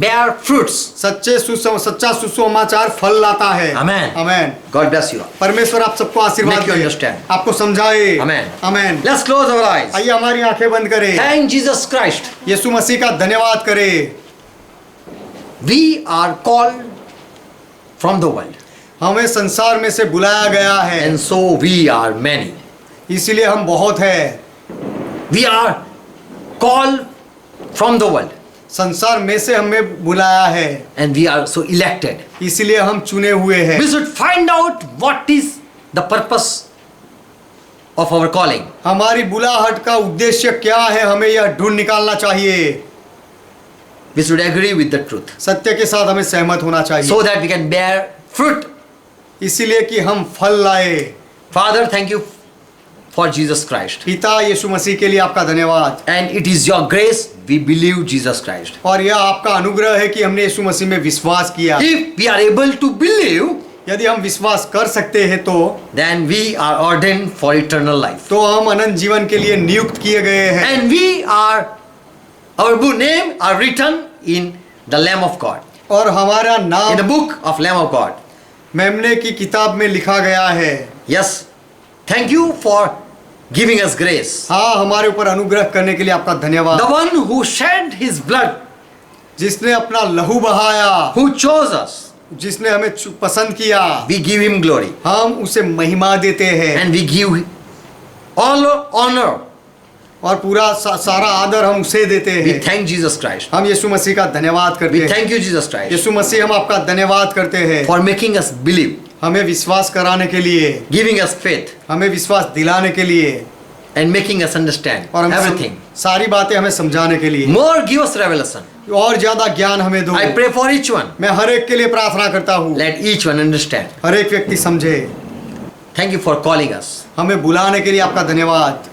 Speaker 1: bear fruits.
Speaker 2: सच्चा सुसमाचार फल लाता है।
Speaker 1: Amen.
Speaker 2: Amen.
Speaker 1: God bless you.
Speaker 2: परमेश्वर आप सबको आशीर्वाद
Speaker 1: Make you
Speaker 2: दे,
Speaker 1: understand.
Speaker 2: आपको समझाए।
Speaker 1: Amen.
Speaker 2: Amen.
Speaker 1: Let's close our eyes.
Speaker 2: आइए हमारी आंखें बंद करें,
Speaker 1: Thank Jesus Christ.
Speaker 2: यीशु मसीह का धन्यवाद करें।
Speaker 1: We are called from the world.
Speaker 2: हमें संसार में से बुलाया गया है,
Speaker 1: And so we are many.
Speaker 2: इसीलिए हम बहुत है।
Speaker 1: We are called from the world.
Speaker 2: संसार में से हमें बुलाया है,
Speaker 1: And we are so elected.
Speaker 2: इसीलिए हम चुने हुए हैं।
Speaker 1: We should find out what is the purpose of our calling.
Speaker 2: हमारी बुलाहट का उद्देश्य क्या है, हमें यह ढूंढ निकालना चाहिए।
Speaker 1: We should agree with the truth.
Speaker 2: सत्य के साथ हमें सहमत होना चाहिए,
Speaker 1: So that we can bear fruit.
Speaker 2: इसीलिए कि हम फल लाए।
Speaker 1: Father, thank you for Jesus Christ.
Speaker 2: पिता यीशु मसीह के लिए आपका धन्यवाद,
Speaker 1: And it is your grace we believe Jesus Christ.
Speaker 2: और यह आपका अनुग्रह है कि हमने यीशु मसीह में विश्वास किया।
Speaker 1: If we are able to believe,
Speaker 2: यदि हम विश्वास कर सकते हैं तो
Speaker 1: then we are ordained for eternal life.
Speaker 2: तो हम अनंत जीवन के लिए नियुक्त किए गए हैं
Speaker 1: And our name are written in the Lamb of God.
Speaker 2: और हमारा
Speaker 1: In the
Speaker 2: नाम
Speaker 1: book of Lamb of God.
Speaker 2: मेमने की किताब में लिखा गया है।
Speaker 1: Yes. Thank you for giving us grace.
Speaker 2: हाँ, हमारे ऊपर अनुग्रह करने के लिए आपका धन्यवाद।
Speaker 1: The one who shed his blood,
Speaker 2: जिसने अपना लहू बहाया,
Speaker 1: who chose us,
Speaker 2: जिसने हमें पसंद किया,
Speaker 1: we give him glory.
Speaker 2: हम उसे महिमा देते हैं
Speaker 1: And we give all honor.
Speaker 2: और पूरा सारा आदर हम उसे देते
Speaker 1: We
Speaker 2: हैं।
Speaker 1: thank Jesus Christ.
Speaker 2: हम यीशु मसीह का धन्यवाद करते
Speaker 1: We
Speaker 2: हैं।
Speaker 1: thank you, Jesus Christ,
Speaker 2: यीशु मसीह, हम आपका धन्यवाद करते हैं
Speaker 1: for making us believe,
Speaker 2: हमें विश्वास कराने के लिए,
Speaker 1: giving us faith,
Speaker 2: हमें विश्वास दिलाने के लिए
Speaker 1: and making us understand
Speaker 2: और हम
Speaker 1: everything.
Speaker 2: सारी बातें हमें समझाने के लिए।
Speaker 1: More give us revelation.
Speaker 2: और ज्यादा ज्ञान हमें दो।
Speaker 1: I pray for each one.
Speaker 2: मैं हर एक के लिए प्रार्थना करता हूँ,
Speaker 1: Let each one understand.
Speaker 2: हर एक व्यक्ति समझे।
Speaker 1: Thank you for calling us.
Speaker 2: हमें बुलाने के लिए आपका धन्यवाद।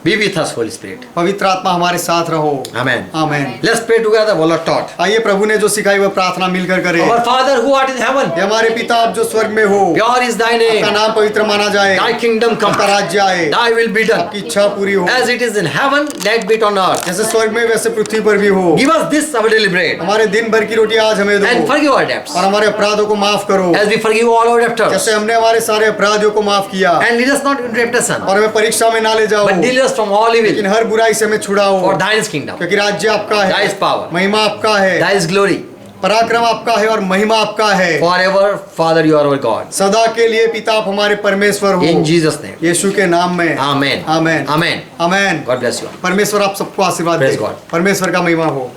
Speaker 1: Be with us, Holy Spirit.
Speaker 2: पवित्र आत्मा हमारे साथ रहो।
Speaker 1: Amen.
Speaker 2: Amen.
Speaker 1: Let's pray together, what Lord taught.
Speaker 2: आइए प्रभु ने जो सिखाई वह प्रार्थना मिलकर करें।
Speaker 1: Our Father who art in heaven,
Speaker 2: हे हमारे पिता, आप जो स्वर्ग में हो,
Speaker 1: pure is thy
Speaker 2: आपका
Speaker 1: name.
Speaker 2: नाम पवित्र माना जाए,
Speaker 1: Thy kingdom come.
Speaker 2: आपका राज्य आए,
Speaker 1: Thy will be done.
Speaker 2: आपकी इच्छा पूरी हो,
Speaker 1: As it is in heaven, let be on earth.
Speaker 2: जैसे स्वर्ग में वैसे पृथ्वी पर भी हो।
Speaker 1: Give us this our daily bread.
Speaker 2: हमारे दिन भर की रोटी आज हमें दो
Speaker 1: And forgive our debts,
Speaker 2: और हमारे अपराधों को माफ करो,
Speaker 1: as we forgive all our debtors.
Speaker 2: जैसे हमने हमारे सारे अपराधियों को माफ किया।
Speaker 1: And lead us not into temptation,
Speaker 2: और हमें परीक्षा में ना ले जाओ,
Speaker 1: but deliver us from all
Speaker 2: लेकिन
Speaker 1: evil.
Speaker 2: हर बुराई से हमें छुड़ाओ,
Speaker 1: For thine is kingdom,
Speaker 2: क्योंकि राज्य आपका
Speaker 1: thy
Speaker 2: है,
Speaker 1: is power,
Speaker 2: महिमा आपका है,
Speaker 1: thy is glory.
Speaker 2: पराक्रम आपका है और महिमा आपका है।
Speaker 1: Forever, Father, you are our God.
Speaker 2: सदा के लिए पिता, आप हमारे परमेश्वर हो।
Speaker 1: In Jesus' name.
Speaker 2: यीशु के नाम में
Speaker 1: Amen.
Speaker 2: Amen.
Speaker 1: Amen.
Speaker 2: Amen.
Speaker 1: God bless you.
Speaker 2: परमेश्वर आप सबको आशीर्वाद
Speaker 1: Praise
Speaker 2: दे।
Speaker 1: God.
Speaker 2: परमेश्वर का महिमा हो।